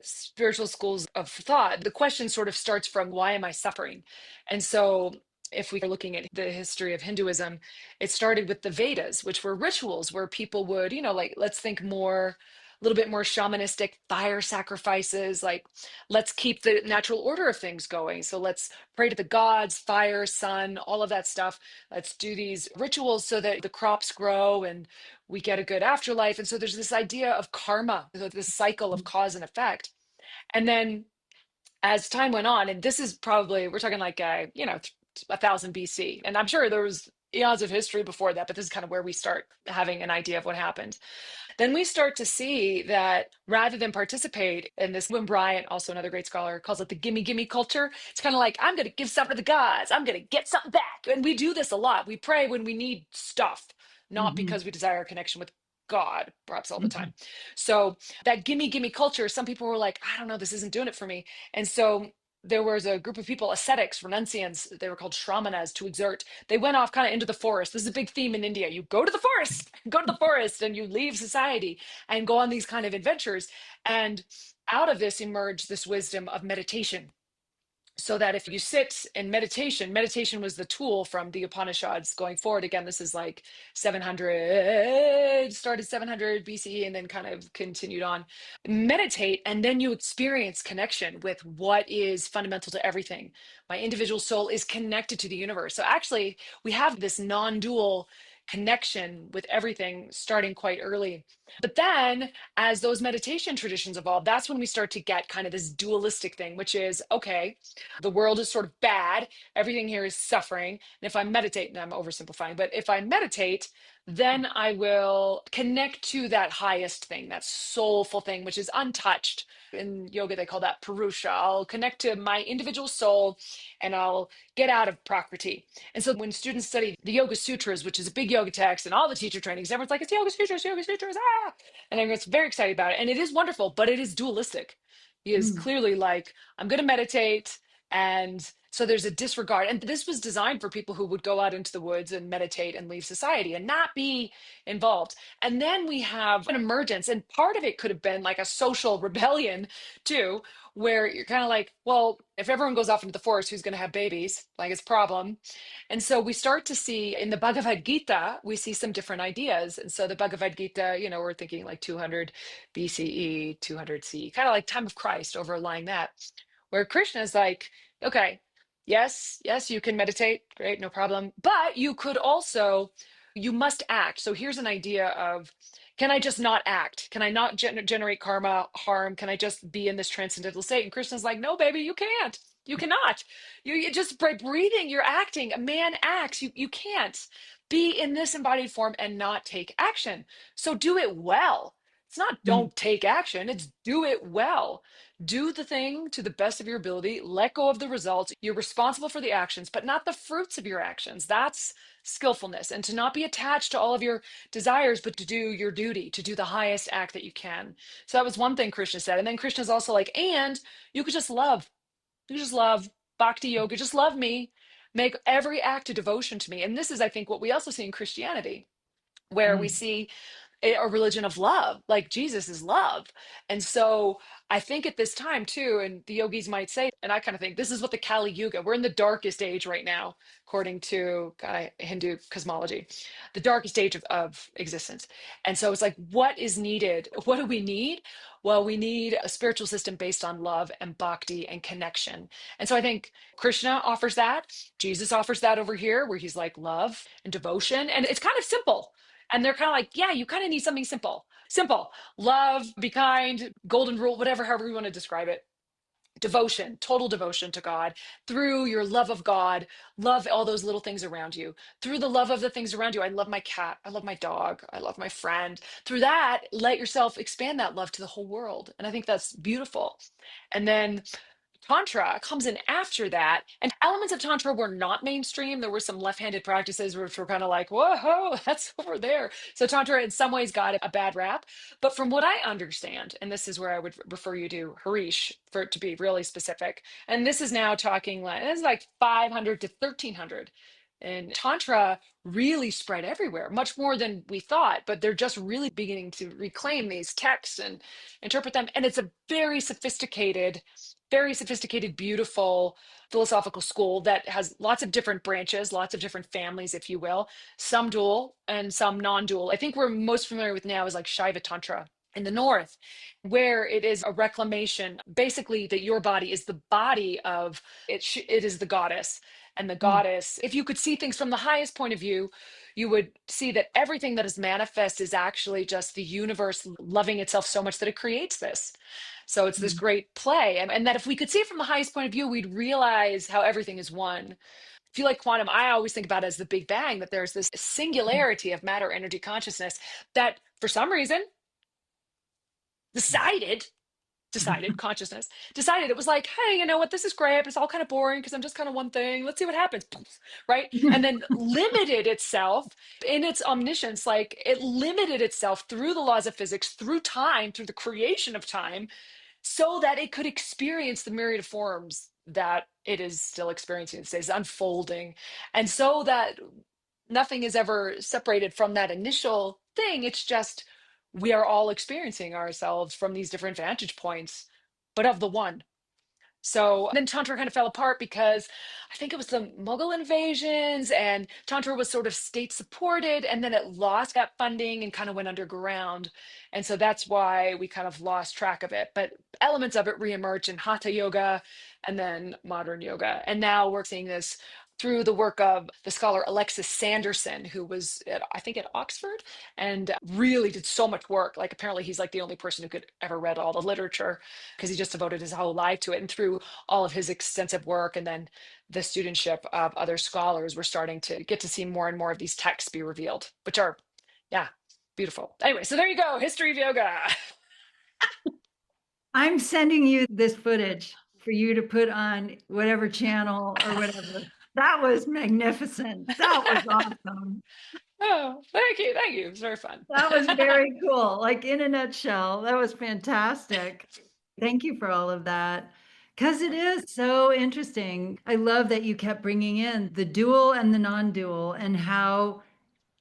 spiritual schools of thought, the question sort of starts from why am I suffering? And so, if we are looking at the history of Hinduism, it started with the Vedas, which were rituals where people would, like let's think more, a little bit more shamanistic fire sacrifices, like let's keep the natural order of things going. So let's pray to the gods, fire, sun, all of that stuff. Let's do these rituals so that the crops grow and we get a good afterlife. And so there's this idea of karma, so this cycle of cause and effect. And then as time went on, and this is probably, we're talking like, 1000 BC. And I'm sure there was eons of history before that, but this is kind of where we start having an idea of what happened. Then we start to see that rather than participate in this, Wim Bryant, also another great scholar, calls it the gimme gimme culture. It's kind of like, I'm going to give something to the gods. I'm going to get something back. And we do this a lot. We pray when we need stuff, not Mhm, because we desire a connection with God, perhaps all the mhm. time. So that gimme gimme culture, some people were like, I don't know, this isn't doing it for me. And so there was a group of people, ascetics, renunciants, they were called shramanas, to exert. They went off kind of into the forest. This is a big theme in India. You go to the forest, go to the forest, and you leave society and go on these kind of adventures. And out of this emerged this wisdom of meditation. So that if you sit in meditation, meditation was the tool from the Upanishads going forward. Again, this is like 700, started 700 BCE and then kind of continued on. Meditate, and then you experience connection with what is fundamental to everything. My individual soul is connected to the universe. So actually, we have this non dual connection with everything starting quite early. But then, as those meditation traditions evolve, that's when we start to get kind of this dualistic thing, which is okay, the world is sort of bad. Everything here is suffering. And if I meditate, and I'm oversimplifying, but if I meditate, then I will connect to that highest thing, that soulful thing, which is untouched. In yoga, they call that Purusha. I'll connect to my individual soul and I'll get out of Prakriti. And so when students study the Yoga Sutras, which is a big yoga text, and all the teacher trainings, everyone's like, it's Yoga Sutras, ah! And everyone's very excited about it. And it is wonderful, but it is dualistic. He is Mm, clearly like, I'm going to meditate. And so there's a disregard. And this was designed for people who would go out into the woods and meditate and leave society and not be involved. And then we have an emergence. And part of it could have been like a social rebellion, too, where you're kind of like, well, if everyone goes off into the forest, who's going to have babies? Like it's a problem. And so we start to see in the Bhagavad Gita, we see some different ideas. And so the Bhagavad Gita, we're thinking like 200 BCE, 200 CE, kind of like time of Christ overlying that, where Krishna is like, okay, yes, you can meditate, great, no problem. But you could also, you must act. So here's an idea of, can I just not act? Can I not generate karma, harm? Can I just be in this transcendental state? And Krishna's like, no, baby, you can't. You cannot. You just by breathing, you're acting. A man acts. You can't be in this embodied form and not take action. So do it well. It's not mm, don't take action, it's do it well. Do the thing to the best of your ability, let go of the results. You're responsible for the actions, but not the fruits of your actions. That's skillfulness. And to not be attached to all of your desires, but to do your duty, to do the highest act that you can. So that was one thing Krishna said. And then Krishna's also like, and you could just love. You just love bhakti yoga, just love me. Make every act a devotion to me. And this is, I think, what we also see in Christianity, where we mm, see a religion of love, like Jesus is love. And so I think at this time too, and the yogis might say, and I kind of think this is what the Kali Yuga, we're in the darkest age right now, according to Hindu cosmology, the darkest age of existence. And so it's like, what is needed? What do we need? Well, we need a spiritual system based on love and bhakti and connection. And so I think Krishna offers that. Jesus offers that over here, where he's like love and devotion. And it's kind of simple, and they're kind of like, yeah, you kind of need something simple. Simple. Love, be kind, golden rule, whatever, however you want to describe it. Devotion, total devotion to God. Through your love of God, love all those little things around you. Through the love of the things around you, I love my cat, I love my dog, I love my friend. Through that, let yourself expand that love to the whole world. And I think that's beautiful. And then Tantra comes in after that, and elements of Tantra were not mainstream. There were some left-handed practices which were kind of like, whoa, that's over there. So Tantra in some ways got a bad rap. But from what I understand, and this is where I would refer you to Harish for it to be really specific, and this is now talking like, this is like 500 to 1300. And Tantra really spread everywhere, much more than we thought, but they're just really beginning to reclaim these texts and interpret them. And it's a very sophisticated, beautiful philosophical school that has lots of different branches, lots of different families, if you will, some dual and some non-dual. I think we're most familiar with now is like Shaiva Tantra in the north, where it is a reclamation, basically that your body is the body of it. It is the goddess, and the mm, goddess. If you could see things from the highest point of view, you would see that everything that is manifest is actually just the universe loving itself so much that it creates this. So it's this mm, great play. And that if we could see it from the highest point of view, we'd realize how everything is one. If you like quantum, I always think about it as the Big Bang, that there's this mm. singularity of matter, energy, consciousness that for some reason decided consciousness decided, it was like, hey, you know what, this is great, but it's all kind of boring because I'm just kind of one thing, let's see what happens. Right. And then limited itself in its omniscience, like it limited itself through the laws of physics, through time, through the creation of time, so that it could experience the myriad of forms that it is still experiencing. It is unfolding. And so that nothing is ever separated from that initial thing. It's just we are all experiencing ourselves from these different vantage points, but of the one. So then Tantra kind of fell apart because I think it was the Mughal invasions and Tantra was sort of state supported and then it lost that funding and kind of went underground. And so that's why we kind of lost track of it. But elements of it reemerged in Hatha yoga and then modern yoga. And now we're seeing this through the work of the scholar Alexis Sanderson, who was I think at Oxford and really did so much work. Like apparently he's like the only person who could ever read all the literature because he just devoted his whole life to it. And through all of his extensive work and then the studentship of other scholars, we're starting to get to see more and more of these texts be revealed, which are, yeah, beautiful. Anyway, so there you go, history of yoga. I'm sending you this footage for you to put on whatever channel or whatever. That was magnificent. That was awesome. Oh, thank you, thank you. It's very fun. That was very cool. Like in a nutshell, that was fantastic. Thank you for all of that. Because it is so interesting. I love that you kept bringing in the dual and the non-dual and how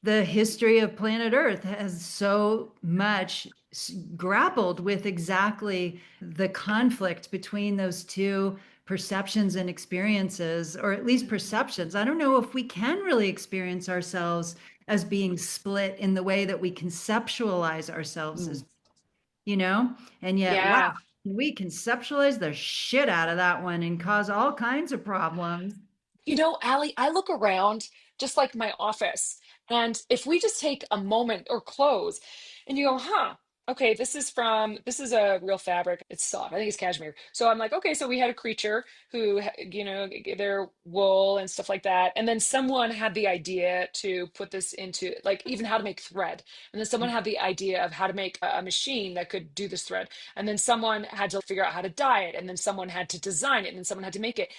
the history of planet Earth has so much grappled with exactly the conflict between those two perceptions and experiences, or at least perceptions. I don't know if we can really experience ourselves as being split in the way that we conceptualize ourselves Mm. as, you know, and yet, wow, Yeah. we conceptualize the shit out of that one and cause all kinds of problems. You know, Allie, I look around just like my office, and if we just take a moment or close and you go, huh, okay, this is a real fabric. It's soft. I think it's cashmere. So I'm like, okay, so we had a creature who, their wool and stuff like that. And then someone had the idea to put this into like even how to make thread. And then someone had the idea of how to make a machine that could do this thread. And then someone had to figure out how to dye it. And then someone had to design it. And then someone had to make it.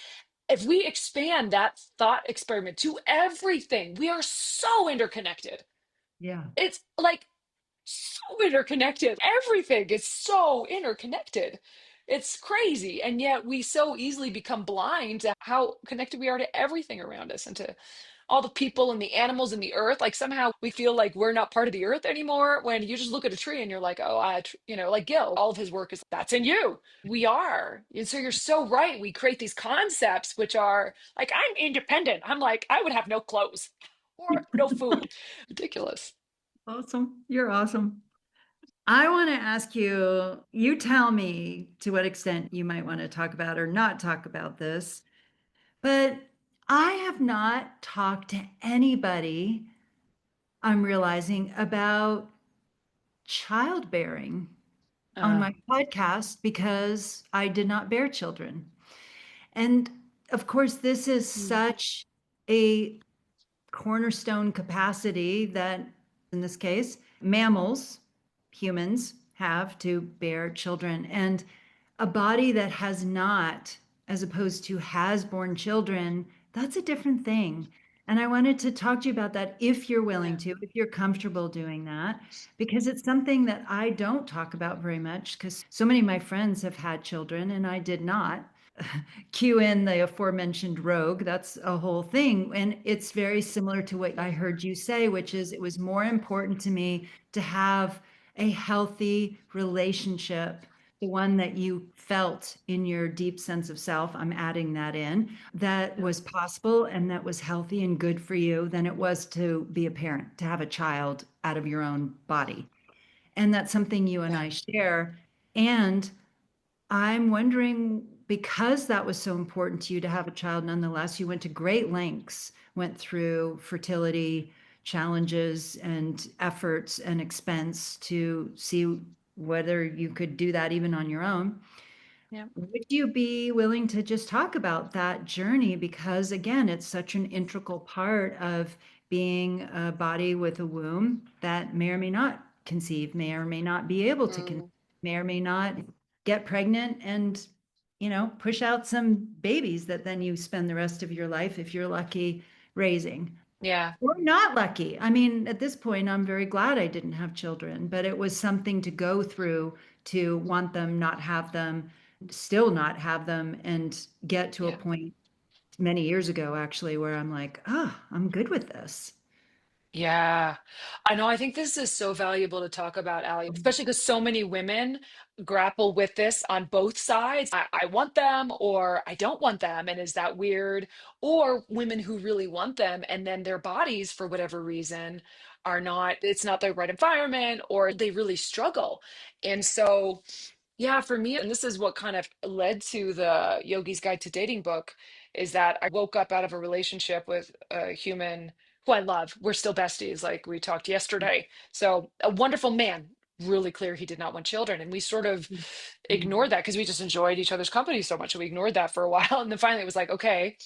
If we expand that thought experiment to everything, we are so interconnected. Yeah. It's like so interconnected. Everything is so interconnected. It's crazy. And yet we so easily become blind to how connected we are to everything around us and to all the people and the animals and the earth. Like somehow we feel like we're not part of the earth anymore when you just look at a tree and you're like, oh, like Gil, all of his work is that's in you. We are. And so you're so right. We create these concepts which are like, I'm independent. I'm like, I would have no clothes or no food. Ridiculous. Awesome. You're awesome. I want to ask you, you tell me to what extent you might want to talk about or not talk about this, but I have not talked to anybody, I'm realizing, about childbearing on Uh, my podcast because I did not bear children. And of course, this is mm, such a cornerstone capacity that, in this case, mammals, humans have to bear children. And a body that has not, as opposed to has born children, that's a different thing. And I wanted to talk to you about that if you're willing yeah. to, if you're comfortable doing that, because it's something that I don't talk about very much because so many of my friends have had children and I did not. Cue in the aforementioned rogue. That's a whole thing. And it's very similar to what I heard you say, which is it was more important to me to have a healthy relationship, the one that you felt in your deep sense of self. I'm adding that in, that Yeah. was possible and that was healthy and good for you than it was to be a parent, to have a child out of your own body. And that's something you and Yeah. I share. And I'm wondering, because that was so important to you to have a child nonetheless, you went to great lengths, went through fertility challenges and efforts and expense to see whether you could do that even on your own. Yeah. Would you be willing to just talk about that journey? Because again, it's such an integral part of being a body with a womb that may or may not conceive, may or may not be able to conceive, Mm, may or may not get pregnant and, push out some babies that then you spend the rest of your life, if you're lucky, raising. yeah. Or not lucky. I mean, at this point, I'm very glad I didn't have children, but it was something to go through to want them, not have them, still not have them, and get to a Yeah. point many years ago, actually, where I'm like, oh, I'm good with this. Yeah, I know. I think this is so valuable to talk about, Ali, especially because so many women grapple with this on both sides. I want them or I don't want them. And is that weird? Or women who really want them and then their bodies, for whatever reason, are not, it's not the right environment or they really struggle. And so, yeah, for me, and this is what kind of led to the Yogi's Guide to Dating book, is that I woke up out of a relationship with a human who I love. We're still besties, like we talked yesterday. So, a wonderful man, really clear he did not want children. And we sort of Mhm. ignored that because we just enjoyed each other's company so much. And we ignored that for a while. And then finally it was like, okay,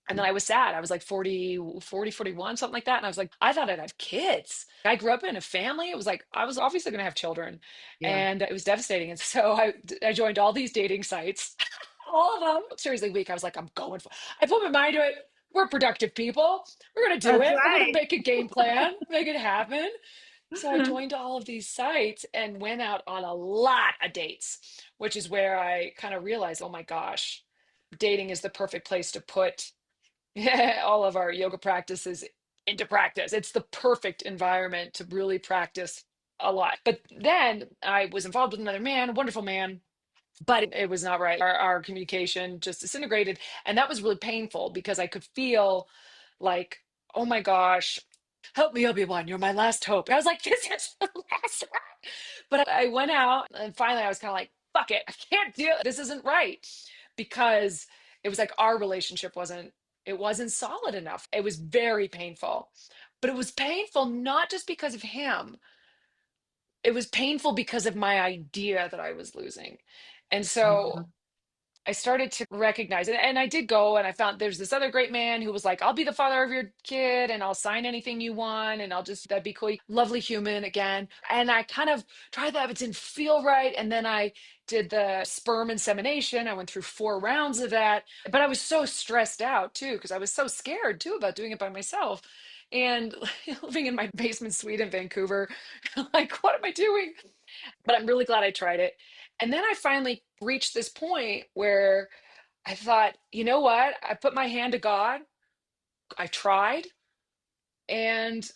and then I was sad. I was like 41, something like that. And I was like, I thought I'd have kids. I grew up in a family. It was like, I was obviously going to have children. Yeah. And it was devastating. And so I joined all these dating sites, all of them. Seriously, week. I was like, I'm going for I put my mind to it. We're productive people. We're going to do That's it. We're going to right. make a game plan, make it happen. So I joined all of these sites and went out on a lot of dates, which is where I kind of realized, oh my gosh, dating is the perfect place to put all of our yoga practices into practice. It's the perfect environment to really practice a lot. But then I was involved with another man, a wonderful man, but it was not right. Our communication just disintegrated. And that was really painful because I could feel like, oh my gosh, help me, Obi-Wan, you're my last hope. I was like, this is the last one. But I went out and finally I was kind of like, fuck it, I can't do it. This isn't right. Because it was like our relationship wasn't solid enough. It was very painful. But it was painful not just because of him. It was painful because of my idea that I was losing. And so Mhm. I started to recognize it. And I did go and I found there's this other great man who was like, I'll be the father of your kid and I'll sign anything you want. And that'd be cool. Lovely human again. And I kind of tried that, but it didn't feel right. And then I did the sperm insemination. I went through 4 rounds of that. But I was so stressed out too, because I was so scared too about doing it by myself. And living in my basement suite in Vancouver, like, what am I doing? But I'm really glad I tried it. And then I finally reached this point where I thought, you know what? I put my hand to God. I tried, and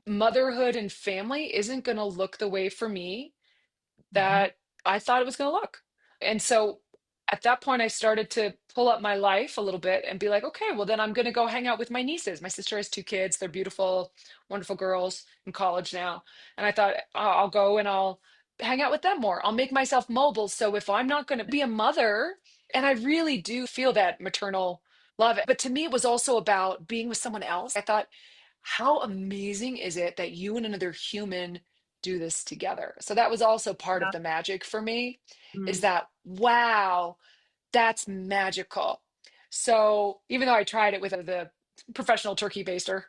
motherhood and family isn't going to look the way for me Mhm. that I thought it was going to look. And so at that point, I started to pull up my life a little bit and be like, okay, well, then I'm going to go hang out with my nieces. My sister has 2 kids. They're beautiful, wonderful girls in college now. And I thought, I'll go and I'll hang out with them more. I'll make myself mobile. So if I'm not going to be a mother, and I really do feel that maternal love, but to me, it was also about being with someone else. I thought, how amazing is it that you and another human do this together? So that was also part of Yeah. the magic for me, is Mm. that, wow, that's magical. So even though I tried it with the professional turkey baster,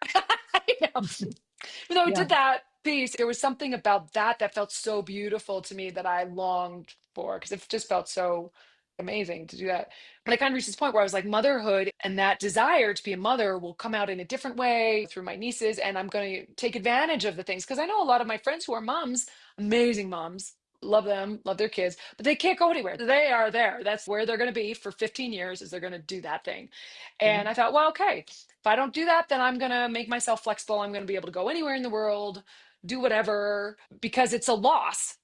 you know, even though I Yeah. did that piece, there was something about that that felt so beautiful to me that I longed for because it just felt so amazing to do that. But I kind of reached this point where I was like, motherhood and that desire to be a mother will come out in a different way through my nieces, and I'm going to take advantage of the things because I know a lot of my friends who are moms, amazing moms. Love them, love their kids, but they can't go anywhere. They are there. That's where they're going to be for 15 years, is they're going to do that thing. Yeah. And I thought, well, okay, if I don't do that, then I'm going to make myself flexible. I'm going to be able to go anywhere in the world, do whatever, because it's a loss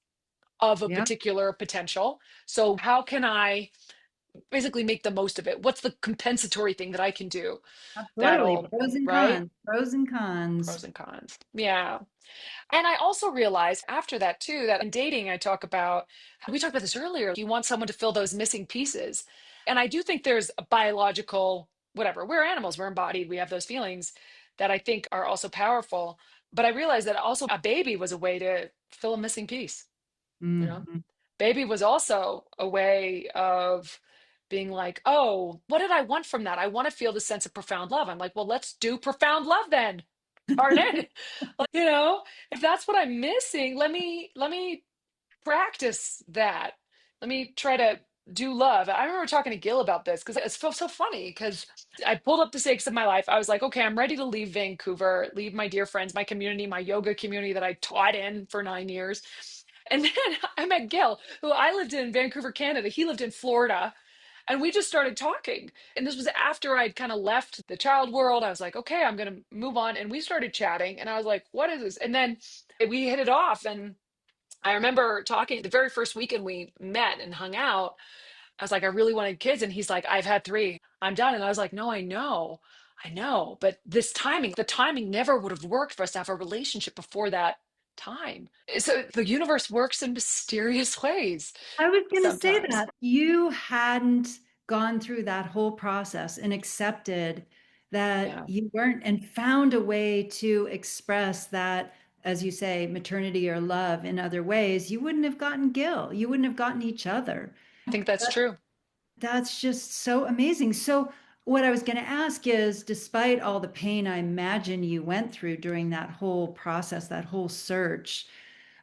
of a Yeah. particular potential. So, how can I basically make the most of it? What's the compensatory thing that I can do Absolutely. that'll, Pros and right? cons. Pros and cons. Pros and cons. Yeah. And I also realized after that too that in dating, we talked about this earlier. You want someone to fill those missing pieces. And I do think there's a biological, whatever, we're animals, we're embodied, we have those feelings that I think are also powerful. But I realized that also a baby was a way to fill a missing piece, you know? Mhm. Baby was also a way of being like, oh, what did I want from that? I want to feel the sense of profound love. I'm like, well, let's do profound love then. Darn it. You know, if that's what I'm missing, let me practice that. Let me try to do love. I remember talking to Gil about this because it's so funny because I pulled up the stakes of my life. I was like, okay, I'm ready to leave Vancouver, leave my dear friends, my community, my yoga community that I taught in for 9 years. And then I met Gil, who I lived in Vancouver, Canada. He lived in Florida. And we just started talking. And this was after I'd kind of left the child world. I was like, okay, I'm going to move on. And we started chatting. And I was like, what is this? And then we hit it off. And I remember talking the very first weekend we met and hung out. I was like, I really wanted kids. And he's like, I've had three. I'm done. And I was like, no, I know. I know. But this timing, the timing never would have worked for us to have a relationship before that time. So the universe works in mysterious ways I was going to say sometimes. that you hadn't gone through that whole process and accepted that Yeah. you weren't and found a way to express that, as you say, maternity or love in other ways, you wouldn't have gotten Gil. You wouldn't have gotten each other. I think that's true. That's just so amazing. So, what I was going to ask is, despite all the pain I imagine you went through during that whole process, that whole search,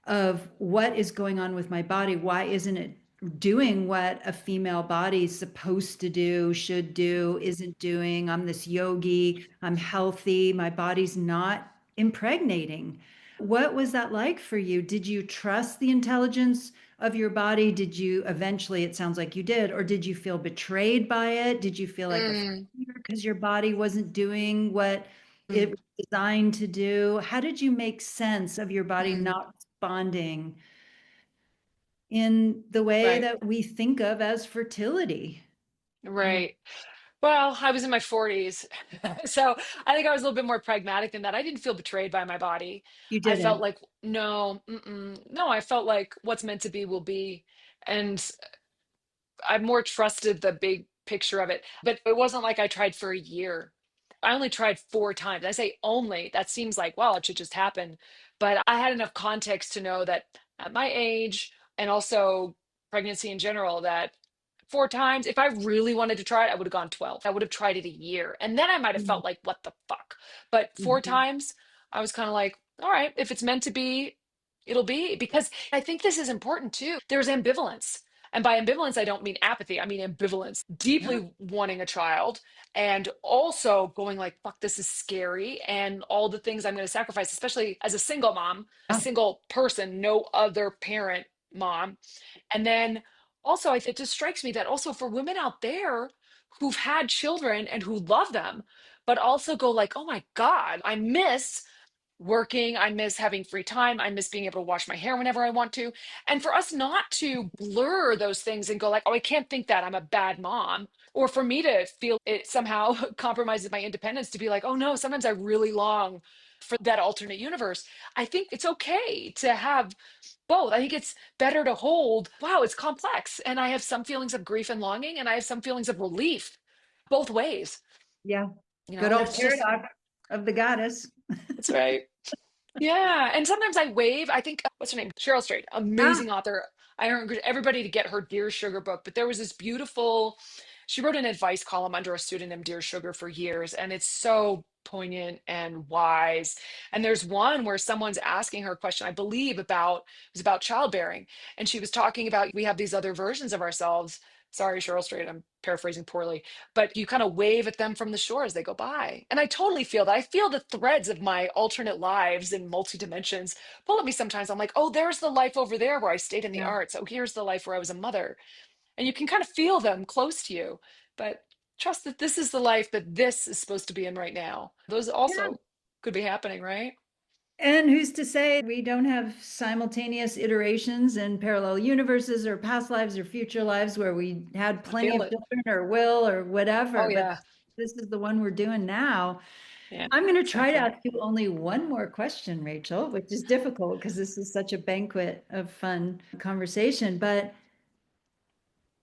of what is going on with my body. Why isn't it doing what a female body is supposed to do, should do, isn't doing? I'm this yogi, I'm healthy, my body's not impregnating. What was that like for you? Did you trust the intelligence of your body? Did you eventually, it sounds like you did, or did you feel betrayed by it? Did you feel like a Mm, failure because your body wasn't doing what it mm, was designed to do? How did you make sense of your body mm. not responding in the way Right. that we think of as fertility? Yeah, Right. Well, I was in my 40s. So I think I was a little bit more pragmatic than that. I didn't feel betrayed by my body. you I felt didn't. like, no, no, I felt like what's meant to be will be. And I more trusted the big picture of it. But it wasn't like I tried for a year. I only tried 4 times. I say only, that seems like, well, it should just happen. But I had enough context to know that at my age and also pregnancy in general, that 4 times, if I really wanted to try it, I would have gone 12. I would have tried it a year. And then I might have felt like, what the fuck? But four Mhm. times, I was kind of like, all right, if it's meant to be, it'll be. Because I think this is important too. There's ambivalence. And by ambivalence, I don't mean apathy. I mean ambivalence, Yeah. deeply wanting a child and also going like, fuck, this is scary. And all the things I'm going to sacrifice, especially as a single mom, a Yeah. single person, no other parent mom. And then also, it just strikes me that also for women out there who've had children and who love them, but also go like, oh my God, I miss working. I miss having free time. I miss being able to wash my hair whenever I want to. And for us not to blur those things and go like, oh, I can't think that I'm a bad mom. Or for me to feel it somehow compromises my independence to be like, oh no, sometimes I really long for that alternate universe. I think it's okay to have both. I think it's better to hold, wow, it's complex. And I have some feelings of grief and longing, and I have some feelings of relief both ways. Yeah. You Good know, old there's just, paradox of the goddess. that's right. Yeah, and sometimes I wave. I think what's her name? Cheryl Strayed, Ah, amazing author. I encourage everybody to get her Dear Sugar book. But there was this beautiful. She wrote an advice column under a pseudonym, Dear Sugar, for years, and it's so poignant and wise. And there's one where someone's asking her a question, I believe, about it was about childbearing, and she was talking about we have these other versions of ourselves. Sorry, Cheryl Strayed, I'm paraphrasing poorly, but you kind of wave at them from the shore as they go by. And I totally feel that. I feel the threads of my alternate lives in multi dimensions pull at me sometimes. I'm like, oh, there's the life over there where I stayed in the yeah. arts. Oh, here's the life where I was a mother. And you can kind of feel them close to you, but trust that this is the life that this is supposed to be in right now. Those Yeah. also could be happening, right? And who's to say we don't have simultaneous iterations and parallel universes or past lives or future lives where we had I plenty feel of it. children or will or Oh, whatever, but yeah. this is the one we're doing now. Yeah, I'm going to try to exactly. ask you only one more question, Rachel, which is difficult because this is such a banquet of fun conversation. But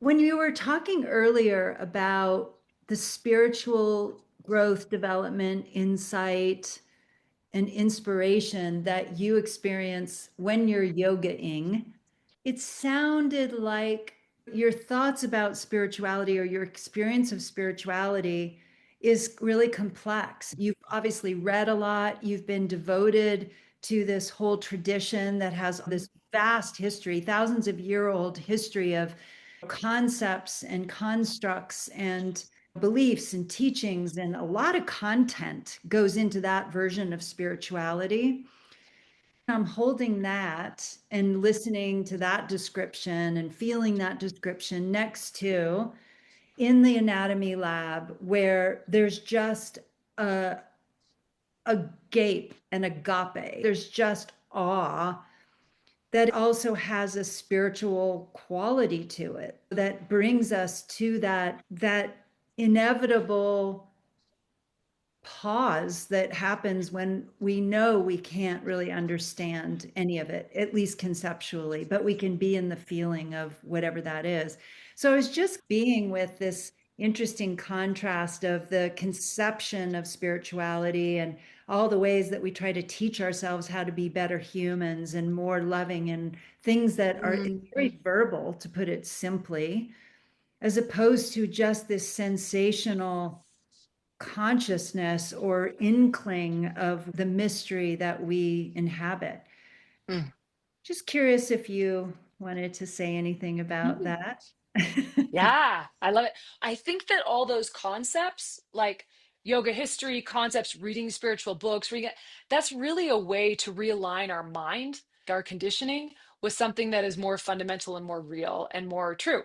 when you were talking earlier about the spiritual growth, development, insight, and inspiration that you experience when you're yogaing, it sounded like your thoughts about spirituality or your experience of spirituality is really complex. You've obviously read a lot, you've been devoted to this whole tradition that has this vast history, thousands of year old history of concepts and constructs and beliefs and teachings, and a lot of content goes into that version of spirituality. I'm holding that and listening to that description and feeling that description next to in the anatomy lab where there's just a, a gape and agape. There's just awe that also has a spiritual quality to it that brings us to that inevitable pause that happens when we know we can't really understand any of it, at least conceptually, but we can be in the feeling of whatever that is. So it's just being with this interesting contrast of the conception of spirituality and all the ways that we try to teach ourselves how to be better humans and more loving and things that are Mm. very verbal, to put it simply, as opposed to just this sensational consciousness or inkling of the mystery that we inhabit. Mm. Just curious if you wanted to say anything about Mm. that. Yeah, I love it. I think that all those concepts, like yoga history concepts, reading spiritual books, that's really a way to realign our mind, our conditioning, with something that is more fundamental and more real and more true.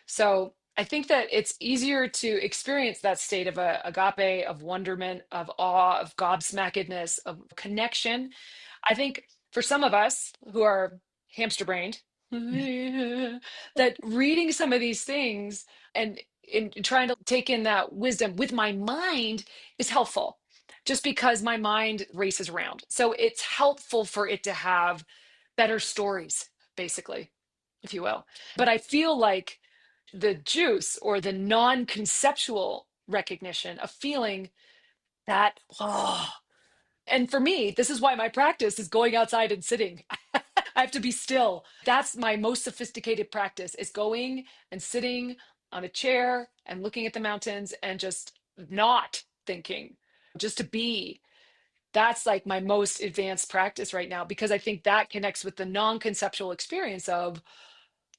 So I think that it's easier to experience that state of agape, of wonderment, of awe, of gobsmackedness, of connection. I think for some of us who are hamster brained, that reading some of these things and in trying to take in that wisdom with my mind is helpful just because my mind races around. So it's helpful for it to have better stories, basically, if you will. But I feel like the juice or the non conceptual recognition of feeling that, oh, and for me, this is why my practice is going outside and sitting. I have to be still. That's my most sophisticated practice is going and sitting on a chair and looking at the mountains and just not thinking, just to be. That's like my most advanced practice right now because I think that connects with the non-conceptual experience of,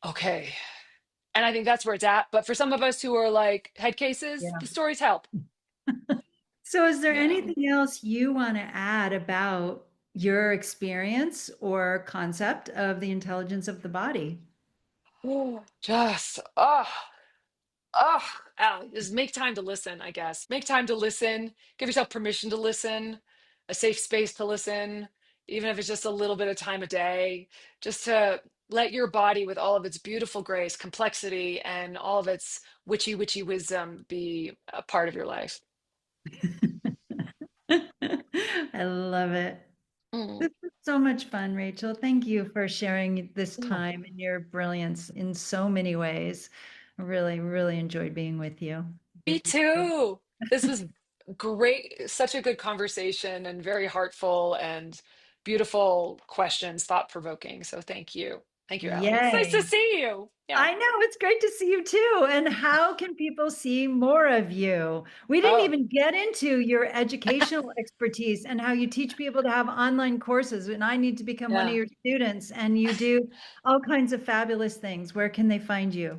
okay. And I think that's where it's at. But for some of us who are like head cases, Yeah. the stories help. So, is there Yeah. anything else you want to add about your experience or concept of the intelligence of the body? Just, just make time to listen, I guess. Make time to listen. Give yourself permission to listen, a safe space to listen, even if it's just a little bit of time a day, just to let your body, with all of its beautiful grace, complexity, and all of its witchy wisdom, be a part of your life. I love it. Mm. This was so much fun, Rachel. Thank you for sharing this Oh, time and your brilliance in so many ways. I really, really enjoyed being with you. me too. This was great, such a good conversation and very heartful and beautiful questions, thought provoking. So thank you. Thank you, Allie. It's nice to Yay. see you. Yeah. I know it's great to see you too. And how can people see more of you? We didn't Oh, even get into your educational expertise and how you teach people to have online courses. And I need to become one of yeah. your students, and you do all kinds of fabulous things. Where can they find you?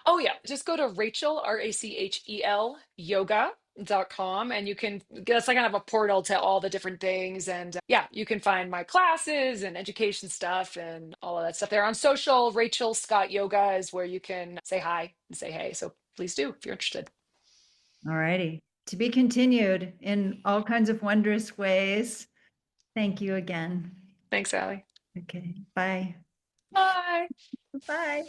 Oh, yeah. Just go to Rachel, Rachel, yoga.com, and you can, that's like kind of a portal to all the different things. And yeah, you can find my classes and education stuff and all of that stuff there. On social, Rachel Scott Yoga is where you can say hi and say hey. So please do if you're interested. All righty. To be continued in all kinds of wondrous ways. Thank you again. Thanks, Allie. Okay. Bye. Bye. Bye.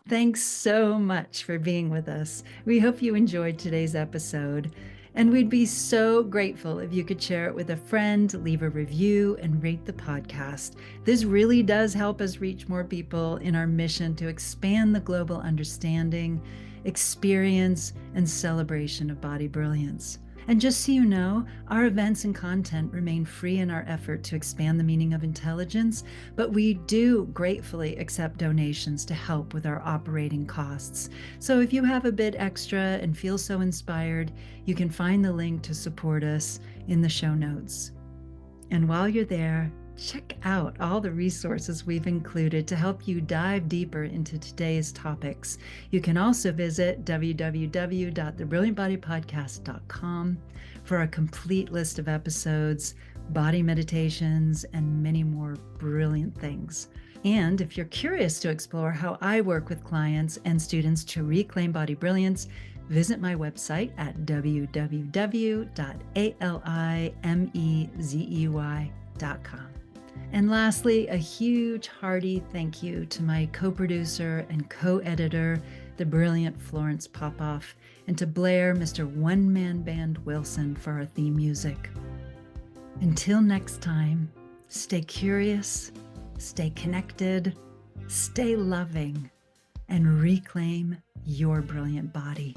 Thanks so much for being with us. We hope you enjoyed today's episode, and we'd be so grateful if you could share it with a friend, leave a review, and rate the podcast. This really does help us reach more people in our mission to expand the global understanding, experience, and celebration of body brilliance. And just so you know, our events and content remain free in our effort to expand the meaning of intelligence, but we do gratefully accept donations to help with our operating costs. So if you have a bit extra and feel so inspired, you can find the link to support us in the show notes. And while you're there, check out all the resources we've included to help you dive deeper into today's topics. You can also visit www.thebrilliantbodypodcast.com for a complete list of episodes, body meditations, and many more brilliant things. And if you're curious to explore how I work with clients and students to reclaim body brilliance, Visit my website at www.alimezey.com. And lastly, a huge hearty thank you to my co-producer and co-editor, the brilliant Florence Popoff, and to Blair, Mr. One-Man Band Wilson, for our theme music. Until next time, stay curious, stay connected, stay loving, and reclaim your brilliant body.